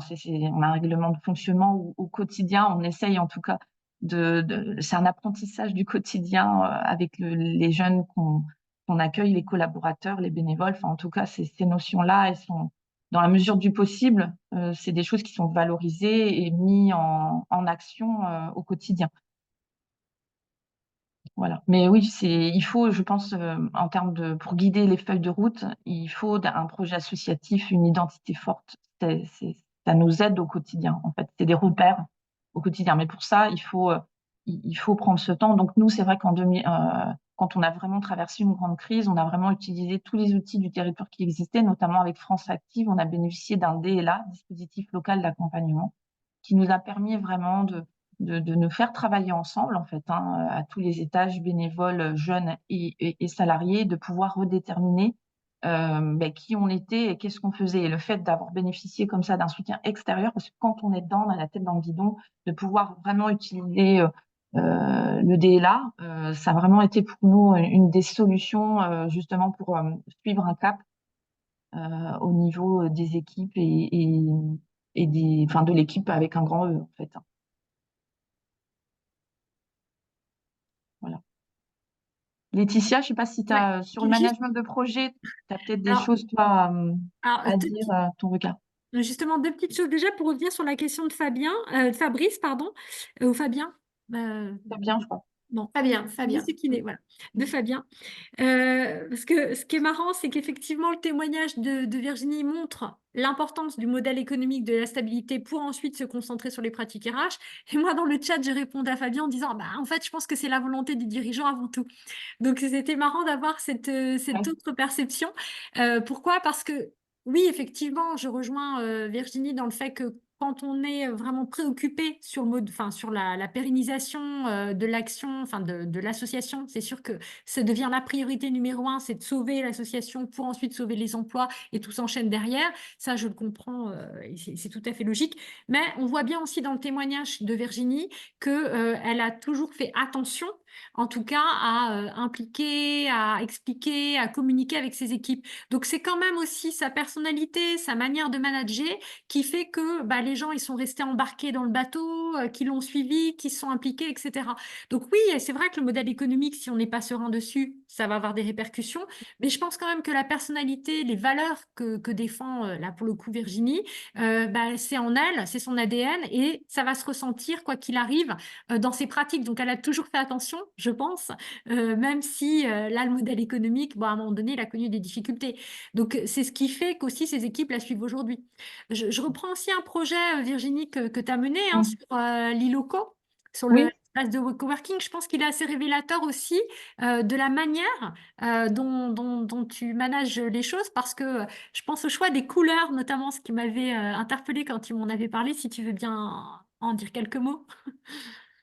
on a un règlement de fonctionnement où, au quotidien, on essaye, en tout cas, c'est un apprentissage du quotidien avec les jeunes qu'on accueille, les collaborateurs, les bénévoles. Enfin, en tout cas, ces notions-là, elles sont, dans la mesure du possible, c'est des choses qui sont valorisées et mises en action au quotidien. Voilà. Mais oui, il faut, je pense, en termes pour guider les feuilles de route, il faut un projet associatif, une identité forte. Ça nous aide au quotidien, en fait. C'est des repères au quotidien. Mais pour ça, il faut prendre ce temps. Donc, nous, c'est vrai quand on a vraiment traversé une grande crise, on a vraiment utilisé tous les outils du territoire qui existaient, notamment avec France Active. On a bénéficié d'un DLA, dispositif local d'accompagnement, qui nous a permis vraiment de nous faire travailler ensemble, en fait, hein, à tous les étages, bénévoles, jeunes et salariés, de pouvoir redéterminer qui on était et qu'est-ce qu'on faisait. Et le fait d'avoir bénéficié comme ça d'un soutien extérieur, parce que quand on est dedans, on a la tête dans le guidon, de pouvoir vraiment utiliser le DLA, ça a vraiment été pour nous une des solutions justement pour suivre un cap au niveau des équipes et de l'équipe avec un grand E, en fait. Voilà. Laetitia, je ne sais pas si tu as, sur le Juste- management de projet, tu as peut-être des Alors, choses, toi, alors, à dire, ton regard. justement, deux petites choses déjà pour revenir sur la question de Fabrice, pardon, ou Fabien. C'est bien, je crois. Bon, Fabien, je Fabien. sais qui est, voilà, de Fabien. Parce que ce qui est marrant, c'est qu'effectivement, le témoignage de Virginie montre l'importance du modèle économique de la stabilité pour ensuite se concentrer sur les pratiques RH. Et moi, dans le chat, j'ai répondu à Fabien en disant, bah, en fait, je pense que c'est la volonté des dirigeants avant tout. Donc, c'était marrant d'avoir cette Ouais. autre perception. Pourquoi? Parce que, oui, effectivement, je rejoins Virginie dans le fait que quand on est vraiment préoccupé sur sur la pérennisation de l'action, enfin de l'association, c'est sûr que ça devient la priorité numéro 1, c'est de sauver l'association pour ensuite sauver les emplois et tout s'enchaîne derrière. Ça, je le comprends, et c'est tout à fait logique. Mais on voit bien aussi dans le témoignage de Virginie que elle a toujours fait attention, en tout cas, à impliquer, à expliquer, à communiquer avec ses équipes. Donc, c'est quand même aussi sa personnalité, sa manière de manager qui fait que bah, les gens, ils sont restés embarqués dans le bateau, qui l'ont suivi, qui se sont impliqués, etc. Donc oui, c'est vrai que le modèle économique, si on n'est pas serein dessus, ça va avoir des répercussions. Mais je pense quand même que la personnalité, les valeurs que défend, là pour le coup, Virginie, bah, c'est en elle, c'est son ADN et ça va se ressentir, quoi qu'il arrive, dans ses pratiques. Donc elle a toujours fait attention, je pense, même si là, le modèle économique, bon, à un moment donné, il a connu des difficultés. Donc c'est ce qui fait qu'aussi ces équipes la suivent aujourd'hui. Je reprends aussi un projet, Virginie, que tu as mené hein, sur l'ILOCO, sur Oui, l'espace de coworking. Je pense qu'il est assez révélateur aussi de la manière dont tu manages les choses, parce que je pense au choix des couleurs, notamment ce qui m'avait interpellée quand tu m'en avais parlé, si tu veux bien en dire quelques mots.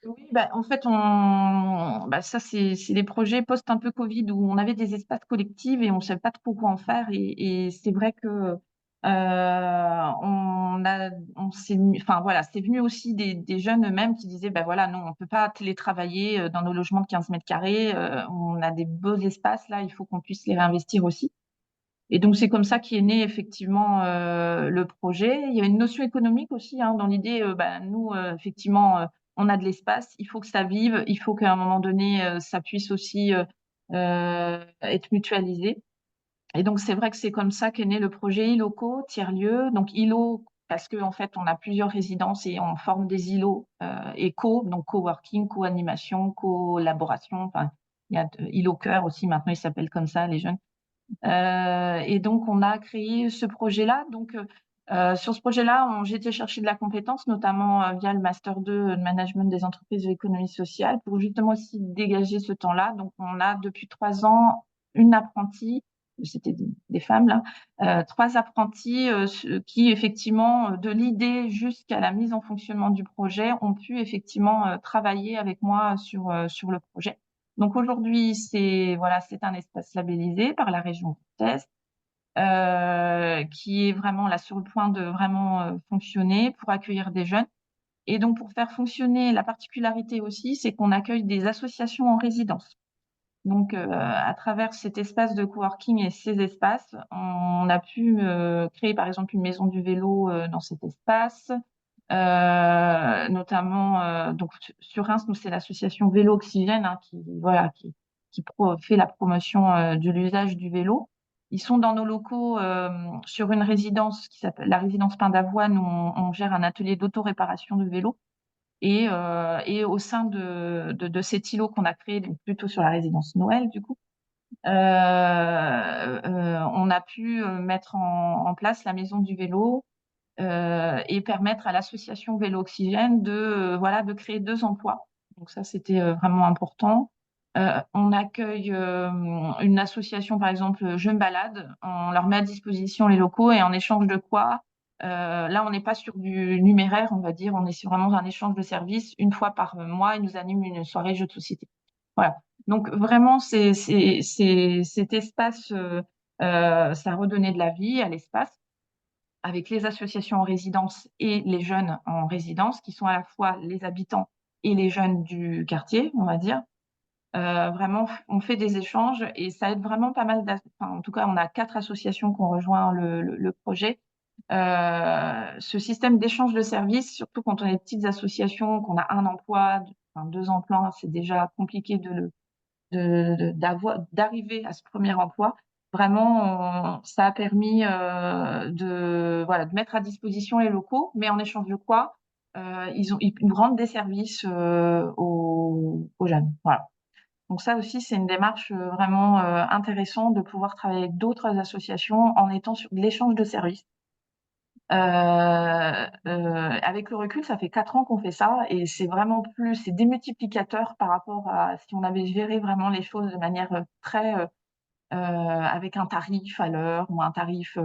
oui, bah, en fait, ça, c'est les projets post un peu Covid où on avait des espaces collectifs et on ne savait pas trop quoi en faire. Et c'est vrai que enfin voilà, c'est venu aussi des jeunes eux-mêmes qui disaient, bah voilà, non, on ne peut pas télétravailler dans nos logements de 15 mètres carrés. On a des beaux espaces là, il faut qu'on puisse les réinvestir aussi. Et donc, c'est comme ça qu'est né effectivement le projet. Il y a une notion économique aussi hein, dans l'idée, nous, effectivement, on a de l'espace, il faut que ça vive, il faut qu'à un moment donné, ça puisse aussi être mutualisé. Et donc, c'est vrai que c'est comme ça qu'est né le projet ILOCO, tiers-lieu. Donc, ILO, parce qu'en fait, on a plusieurs résidences et on forme des îlots éco, donc coworking, co-animation, collaboration. Enfin, il y a ILO Cœur aussi, maintenant, il s'appelle comme ça, les jeunes. Et donc, on a créé ce projet-là. Donc, sur ce projet-là, j'ai été chercher de la compétence, notamment via le Master 2 de Management des entreprises de l'économie sociale, pour justement aussi dégager ce temps-là. Donc, on a depuis 3 ans une apprentie, c'était des femmes là, 3 apprentis qui, effectivement, de l'idée jusqu'à la mise en fonctionnement du projet, ont pu effectivement travailler avec moi sur le projet. Donc aujourd'hui, c'est un espace labellisé par la région Grand Est, qui est vraiment là sur le point de vraiment fonctionner pour accueillir des jeunes. Et donc pour faire fonctionner, la particularité aussi, c'est qu'on accueille des associations en résidence. Donc à travers cet espace de coworking et ces espaces, on a pu créer par exemple une maison du vélo dans cet espace. Notamment donc sur Reims, nous c'est l'association Vélo Oxygène hein, qui fait la promotion de l'usage du vélo. Ils sont dans nos locaux sur une résidence qui s'appelle la résidence Pain d'Avoine où on gère un atelier d'auto-réparation de vélo. Et au sein de cet îlot qu'on a créé, donc plutôt sur la résidence Noël du coup, on a pu mettre en place la maison du vélo et permettre à l'association Vélo Oxygène de créer 2 emplois. Donc ça, c'était vraiment important. On accueille une association, par exemple, Je me balade. On leur met à disposition les locaux et en échange de quoi Là, on n'est pas sur du numéraire, on va dire, on est sur vraiment un échange de services. Une fois par mois, ils nous animent une soirée jeu de société. Voilà. Donc vraiment, cet espace, ça redonnait de la vie à l'espace avec les associations en résidence et les jeunes en résidence, qui sont à la fois les habitants et les jeunes du quartier, on va dire. Vraiment, on fait des échanges et ça aide vraiment pas mal. En tout cas, on a 4 associations qui ont rejoint le projet. Ce système d'échange de services, surtout quand on est petites associations, qu'on a un emploi, 2 emplois, c'est déjà compliqué d'arriver à ce premier emploi. Vraiment, ça a permis de mettre à disposition les locaux, mais en échange de quoi ils nous rendent des services aux jeunes. Voilà. Donc ça aussi, c'est une démarche vraiment intéressante de pouvoir travailler avec d'autres associations en étant sur de l'échange de services. Avec le recul, ça fait 4 ans qu'on fait ça et c'est vraiment c'est démultiplicateur par rapport à si on avait géré vraiment les choses de manière très avec un tarif à l'heure ou un tarif.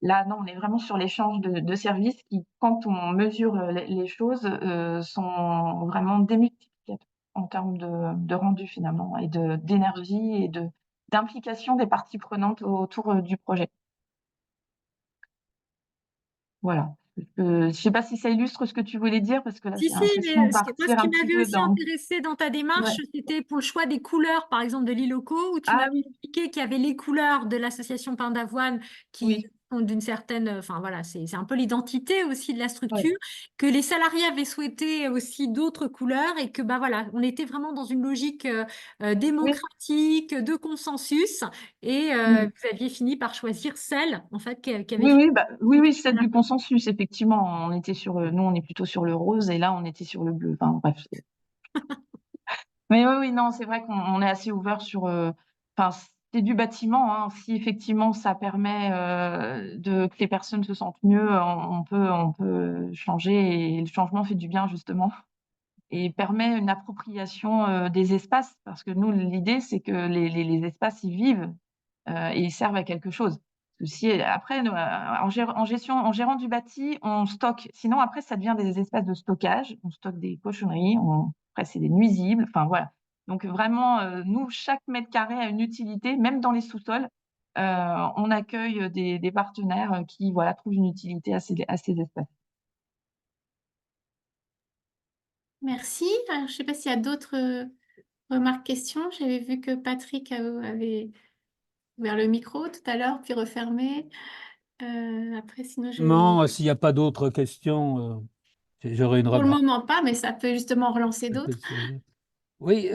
Là, non, on est vraiment sur l'échange de services qui, quand on mesure les choses, sont vraiment démultiplicateurs en termes de rendu finalement et d'énergie et d'implication des parties prenantes autour du projet. Voilà. Je sais pas si ça illustre ce que tu voulais dire, parce que là, Si, j'ai si, l'impression mais de moi, ce partir qui un petit m'avait peu aussi dans. intéressé dans ta démarche, Ouais. c'était pour le choix des couleurs, par exemple, de l'ILOCO, où tu Ah m'avais oui, expliqué qu'il y avait les couleurs de l'association Pain d'Avoine qui oui, sont d'une certaine, enfin voilà, c'est un peu l'identité aussi de la ouais. structure, que les salariés avaient souhaité aussi d'autres couleurs et que bah voilà, on était vraiment dans une logique Oui. démocratique, de consensus, et Mm. vous aviez fini par choisir celle en fait qui avait Oui, fini. oui, oui, c'est du consensus, effectivement. On était nous, on est plutôt sur le rose et là, on était sur le bleu. Enfin, bref. Mais oui, oui, non, c'est vrai qu'on est assez ouvert sur. Enfin, c'est du bâtiment, hein. Si effectivement ça permet que les personnes se sentent mieux, on peut changer et le changement fait du bien, justement. Et permet une appropriation des espaces, parce que nous, l'idée, c'est que les espaces, ils vivent et ils servent à quelque chose. Parce que après, en gérant du bâti, on stocke. Sinon, après, ça devient des espaces de stockage. On stocke des cochonneries. Après, c'est des nuisibles. Enfin, voilà. Donc, vraiment, nous, chaque mètre carré a une utilité, même dans les sous-sols. On accueille des partenaires qui voilà, trouvent une utilité à ces espaces. Merci. Alors, je ne sais pas s'il y a d'autres remarques, questions. J'avais vu que Patrick avait ouvert le micro tout à l'heure, puis refermé. Après, sinon, je vais... Non, s'il n'y a pas d'autres questions, j'aurais une Pour le remarque. moment, pas, mais ça peut justement relancer d'autres. Oui,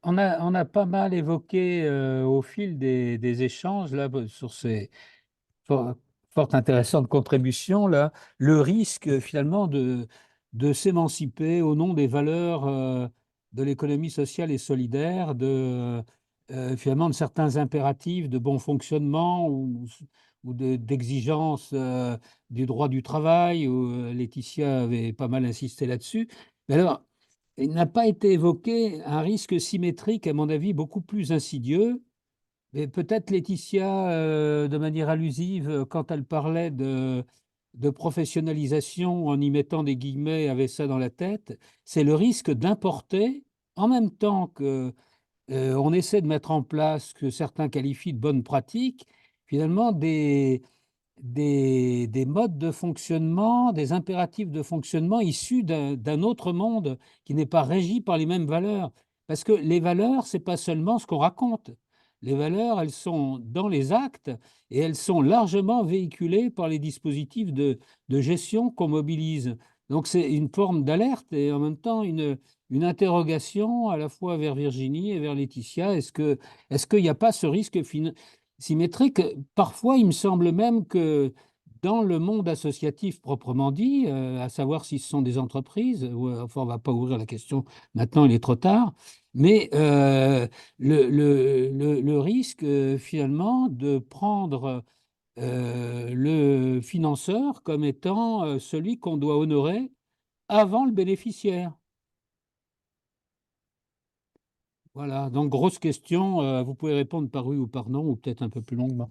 on a pas mal évoqué au fil des échanges là, sur ces fort, fort intéressantes contributions là, le risque finalement de s'émanciper au nom des valeurs de l'économie sociale et solidaire, finalement de certains impératifs de bon fonctionnement ou d'exigence du droit du travail, où Laetitia avait pas mal insisté là-dessus. Mais alors, il n'a pas été évoqué un risque symétrique, à mon avis, beaucoup plus insidieux. Mais peut-être Laetitia, de manière allusive, quand elle parlait de professionnalisation, en y mettant des guillemets, avait ça dans la tête, c'est le risque d'importer, en même temps que on essaie de mettre en place ce que certains qualifient de bonnes pratiques, finalement des modes de fonctionnement, des impératifs de fonctionnement issus d'un autre monde qui n'est pas régi par les mêmes valeurs. Parce que les valeurs, c'est pas seulement ce qu'on raconte. Les valeurs, elles sont dans les actes et elles sont largement véhiculées par les dispositifs de gestion qu'on mobilise. Donc c'est une forme d'alerte et en même temps une interrogation à la fois vers Virginie et vers Laetitia. Est-ce qu'il n'y a pas ce risque symétrique? Parfois, il me semble même que dans le monde associatif proprement dit, à savoir si ce sont des entreprises, enfin, on ne va pas ouvrir la question maintenant, il est trop tard, mais le risque finalement de prendre le financeur comme étant celui qu'on doit honorer avant le bénéficiaire. Voilà, donc grosse question, vous pouvez répondre par oui ou par non, ou peut-être un peu plus longuement.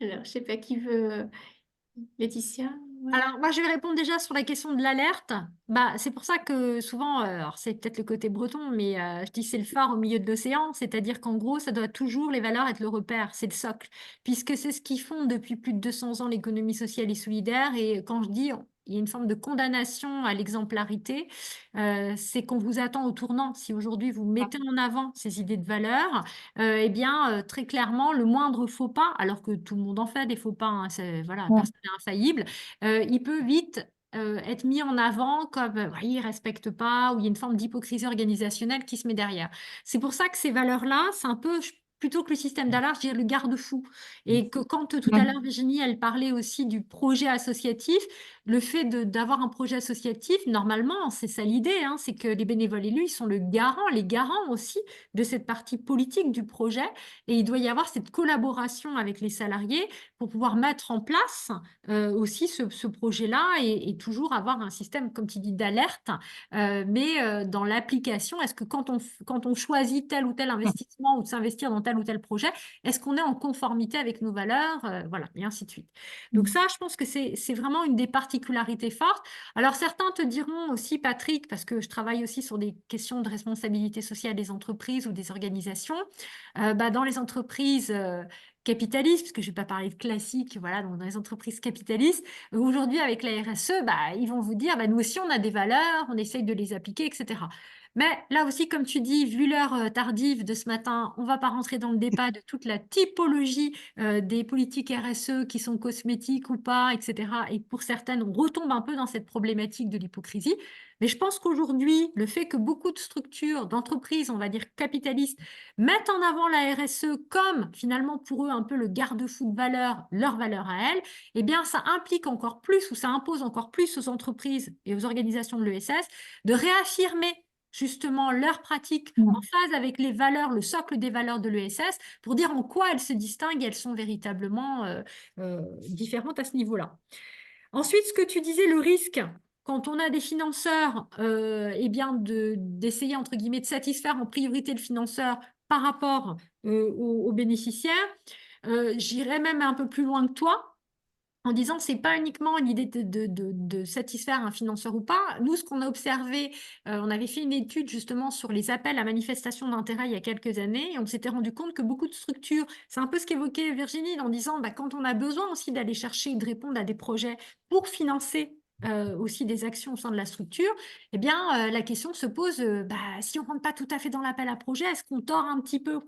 Alors, je ne sais pas qui veut. Laetitia? Ouais. Alors, moi, je vais répondre déjà sur la question de l'alerte. Bah, c'est pour ça que souvent, alors c'est peut-être le côté breton, mais je dis c'est le phare au milieu de l'océan, c'est-à-dire qu'en gros, ça doit toujours, les valeurs, être le repère, c'est le socle, puisque c'est ce qui fonde depuis plus de 200 ans l'économie sociale et solidaire. Et quand je dis il y a une forme de condamnation à l'exemplarité, c'est qu'on vous attend au tournant. Si aujourd'hui vous mettez en avant ces idées de valeurs, eh bien, très clairement, le moindre faux pas, alors que tout le monde en fait des faux pas, hein, voilà, Ouais. personne n'est infaillible, il peut vite être mis en avant comme ouais, il ne respecte pas, ou il y a une forme d'hypocrisie organisationnelle qui se met derrière. C'est pour ça que ces valeurs-là, c'est un peu, plutôt que le système d'alarme, je dirais le garde-fou. Et que quand tout à l'heure, Virginie, elle parlait aussi du projet associatif, le fait d'avoir un projet associatif, normalement, c'est ça l'idée, hein, c'est que les bénévoles élus, ils sont les garants aussi de cette partie politique du projet, et il doit y avoir cette collaboration avec les salariés pour pouvoir mettre en place aussi ce projet-là et toujours avoir un système, comme tu dis, d'alerte, mais dans l'application, est-ce que quand on choisit tel ou tel investissement ou de s'investir dans tel ou tel projet, est-ce qu'on est en conformité avec nos valeurs, voilà, et ainsi de suite. Donc ça, je pense que c'est vraiment une des particularités fortes. Alors certains te diront aussi, Patrick, parce que je travaille aussi sur des questions de responsabilité sociale des entreprises ou des organisations, dans les entreprises capitalistes, parce que je ne vais pas parler de classique, voilà, dans les entreprises capitalistes, aujourd'hui avec la RSE, ils vont vous dire, nous aussi on a des valeurs, on essaye de les appliquer, etc. Mais là aussi, comme tu dis, vu l'heure tardive de ce matin, on ne va pas rentrer dans le débat de toute la typologie des politiques RSE qui sont cosmétiques ou pas, etc. Et pour certaines, on retombe un peu dans cette problématique de l'hypocrisie. Mais je pense qu'aujourd'hui, le fait que beaucoup de structures, d'entreprises, on va dire capitalistes, mettent en avant la RSE comme finalement pour eux un peu le garde-fou de valeur, leur valeur à elles, eh bien ça implique encore plus ou ça impose encore plus aux entreprises et aux organisations de l'ESS de réaffirmer justement leurs pratiques en phase avec les valeurs, le socle des valeurs de l'ESS, pour dire en quoi elles se distinguent et elles sont véritablement différentes à ce niveau-là. Ensuite, ce que tu disais, le risque, quand on a des financeurs, eh bien d'essayer, entre guillemets, de satisfaire en priorité le financeur par rapport aux bénéficiaires, j'irais même un peu plus loin que toi, en disant que ce n'est pas uniquement l'idée de satisfaire un financeur ou pas. Nous, ce qu'on a observé, on avait fait une étude justement sur les appels à manifestation d'intérêt il y a quelques années, et on s'était rendu compte que beaucoup de structures, c'est un peu ce qu'évoquait Virginie, en disant quand on a besoin aussi d'aller chercher et de répondre à des projets pour financer aussi des actions au sein de la structure, eh bien, la question se pose, si on ne rentre pas tout à fait dans l'appel à projet, est-ce qu'on tord un petit peu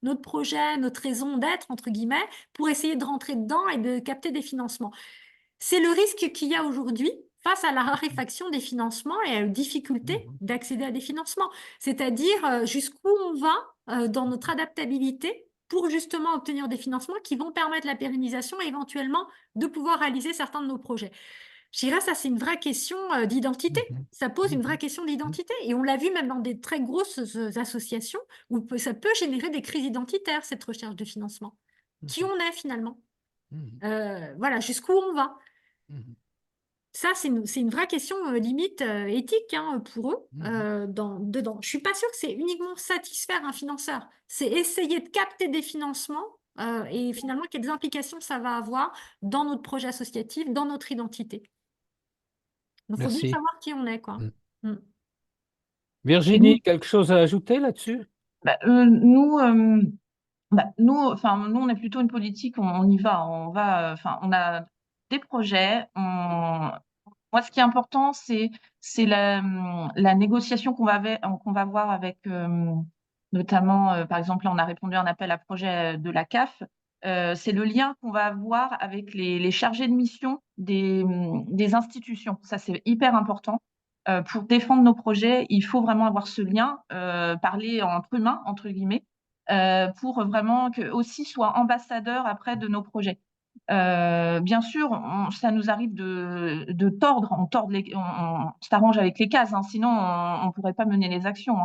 notre projet, notre raison d'être, entre guillemets, pour essayer de rentrer dedans et de capter des financements? C'est le risque qu'il y a aujourd'hui face à la raréfaction des financements et à la difficulté d'accéder à des financements. C'est-à-dire jusqu'où on va dans notre adaptabilité pour justement obtenir des financements qui vont permettre la pérennisation et éventuellement de pouvoir réaliser certains de nos projets. Je dirais ça, c'est une vraie question d'identité. Ça pose une vraie question d'identité. Et on l'a vu même dans des très grosses associations où ça peut générer des crises identitaires, cette recherche de financement. Qui on est finalement? Voilà, jusqu'où on va? Ça, c'est une vraie question limite éthique pour eux dedans. Je ne suis pas sûre que c'est uniquement satisfaire un financeur. C'est essayer de capter des financements et finalement quelles implications ça va avoir dans notre projet associatif, dans notre identité. Donc, il faut bien Merci. savoir qui on est, quoi. Virginie, quelque chose à ajouter là-dessus? Nous, on est plutôt une politique, on y va, on a des projets. Moi, ce qui est important, c'est la négociation qu'on va avoir avec, notamment, par exemple, là, on a répondu à un appel à projet de la CAF. C'est le lien qu'on va avoir avec les chargés de mission des institutions. Ça, c'est hyper important. Pour défendre nos projets, il faut vraiment avoir ce lien, parler entre humains, entre guillemets, pour vraiment qu'eux aussi soient ambassadeurs après de nos projets. Bien sûr, ça nous arrive de tordre, on s'arrange avec les cases, sinon on ne pourrait pas mener les actions.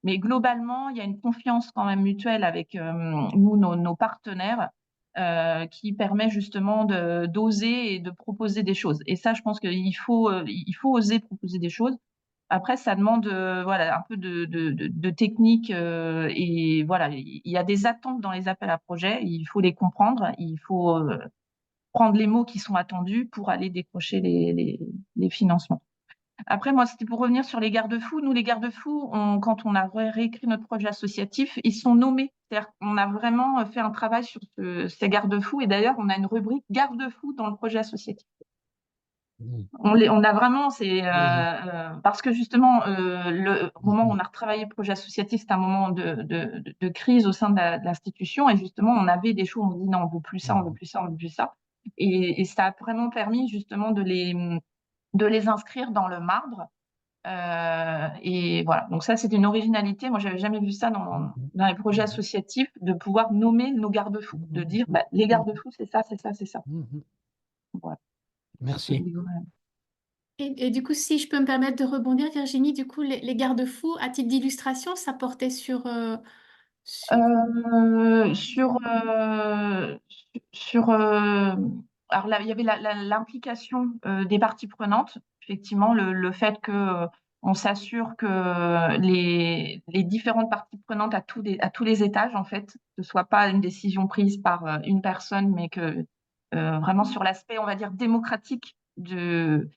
Mais globalement, il y a une confiance quand même mutuelle avec nous, nos partenaires, qui permet justement d'oser et de proposer des choses. Et ça, je pense qu'il faut oser proposer des choses. Après, ça demande voilà, un peu de technique et voilà, il y a des attentes dans les appels à projets, il faut les comprendre, il faut prendre les mots qui sont attendus pour aller décrocher les financements. Après, moi, c'était pour revenir sur les garde-fous. Nous, les garde-fous, quand on a réécrit notre projet associatif, ils sont nommés. C'est-à-dire qu'on a vraiment fait un travail sur ces garde-fous. Et d'ailleurs, on a une rubrique garde-fous dans le projet associatif. On a vraiment, parce que justement, le moment où on a retravaillé le projet associatif, c'était un moment de crise au sein de l'institution. Et justement, on avait des choses, on dit non, on veut plus ça, on veut plus ça, on veut plus ça. Et ça a vraiment permis justement de les inscrire dans le marbre. Et voilà, donc ça, c'était une originalité. Moi, j'avais jamais vu ça dans les projets associatifs, de pouvoir nommer nos garde-fous, de dire bah, les garde-fous, c'est ça, c'est ça, c'est ça. Voilà. Merci. Et du coup, si je peux me permettre de rebondir, Virginie, du coup, les garde-fous, à titre d'illustration, ça portait sur... Alors là, il y avait l'implication des parties prenantes, effectivement, le fait que on s'assure que les différentes parties prenantes à tous les étages, en fait, ce soit pas une décision prise par une personne, mais que vraiment sur l'aspect, on va dire, démocratique des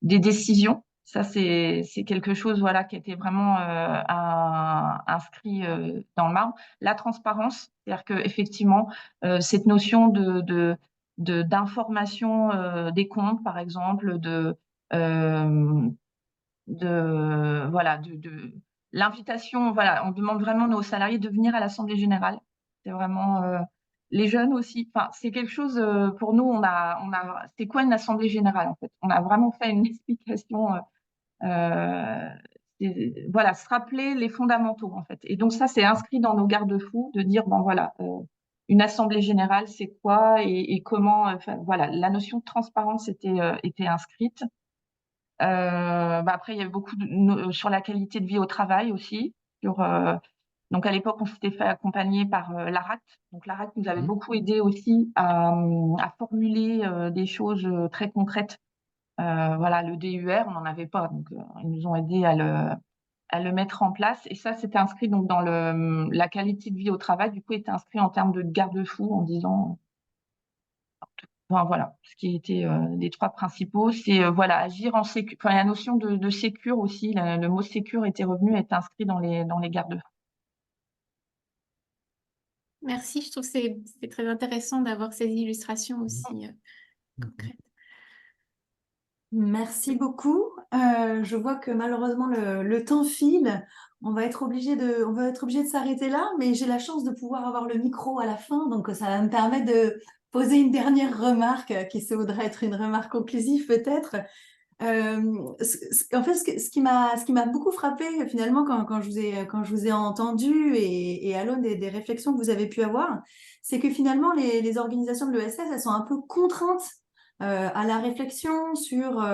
décisions. Ça, c'est quelque chose voilà, qui a été vraiment inscrit dans le marbre. La transparence, c'est-à-dire qu'effectivement, cette notion d'information des comptes, par exemple, l'invitation, voilà, on demande vraiment aux salariés de venir à l'Assemblée générale. C'est vraiment les jeunes aussi. Enfin, c'est quelque chose pour nous. C'est quoi une Assemblée générale en fait? On a vraiment fait une explication. Voilà, se rappeler les fondamentaux en fait. Et donc ça, c'est inscrit dans nos garde-fous de dire bon voilà, une assemblée générale, c'est quoi et comment. Voilà, la notion de transparence était inscrite. Après, il y avait beaucoup sur la qualité de vie au travail aussi. Donc à l'époque, on s'était fait accompagner par l'ARAC. Donc l'ARAC nous avait beaucoup aidé aussi à formuler des choses très concrètes. Voilà, le DUR, on n'en avait pas, donc ils nous ont aidés à le mettre en place. Et ça, c'était inscrit donc dans la qualité de vie au travail. Du coup, était inscrit en termes de garde-fou en disant, voilà, ce qui était les trois principaux, c'est voilà, agir en sécu. Enfin, la notion de sécure aussi, le mot sécure était revenu, est inscrit dans les garde-fous. Merci, je trouve que c'est très intéressant d'avoir ces illustrations aussi concrètes. Merci beaucoup. Je vois que malheureusement le temps file. On va être obligé de s'arrêter là, mais j'ai la chance de pouvoir avoir le micro à la fin, donc ça va me permettre de poser une dernière remarque qui se voudrait être une remarque conclusive peut-être. En fait, ce qui m'a beaucoup frappé finalement quand je vous ai entendu et à l'aune des réflexions que vous avez pu avoir, c'est que finalement les organisations de l'ESS, elles sont un peu contraintes à la réflexion sur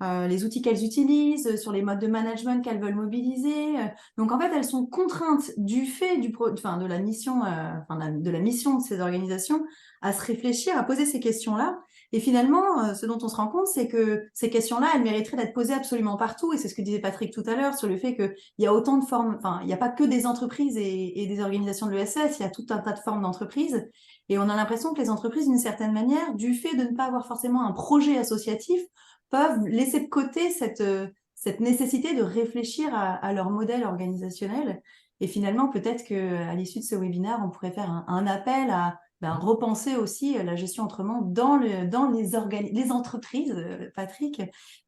les outils qu'elles utilisent, sur les modes de management qu'elles veulent mobiliser. Donc en fait, elles sont contraintes du fait de la mission, de la mission de ces organisations à se réfléchir, à poser ces questions-là. Et finalement, ce dont on se rend compte, c'est que ces questions-là, elles mériteraient d'être posées absolument partout. Et c'est ce que disait Patrick tout à l'heure sur le fait qu'il y a autant de formes, enfin, il n'y a pas que des entreprises et des organisations de l'ESS, il y a tout un tas de formes d'entreprises. Et on a l'impression que les entreprises, d'une certaine manière, du fait de ne pas avoir forcément un projet associatif, peuvent laisser de côté cette nécessité de réfléchir à leur modèle organisationnel. Et finalement, peut-être qu'à l'issue de ce webinaire, on pourrait faire un appel à repenser aussi la gestion autrement dans les entreprises, Patrick.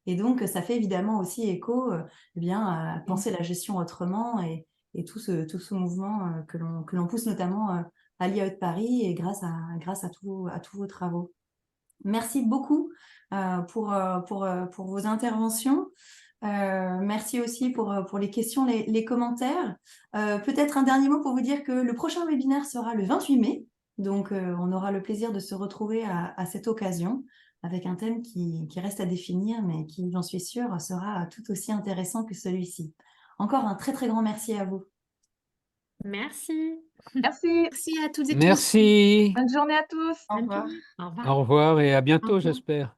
Et donc, ça fait évidemment aussi écho à penser la gestion autrement et tout ce mouvement que l'on pousse notamment à l'IAE de Paris et grâce à tous vos travaux. Merci beaucoup pour vos interventions. Merci aussi pour les questions, les commentaires. Peut-être un dernier mot pour vous dire que le prochain webinaire sera le 28 mai. Donc, on aura le plaisir de se retrouver à cette occasion avec un thème qui reste à définir, mais qui, j'en suis sûre, sera tout aussi intéressant que celui-ci. Encore un très, très grand merci à vous. Merci. Merci. Merci à toutes et tous. Merci. Bonne journée à tous. Au revoir. Au revoir. Au revoir et à bientôt, Au revoir. j'espère.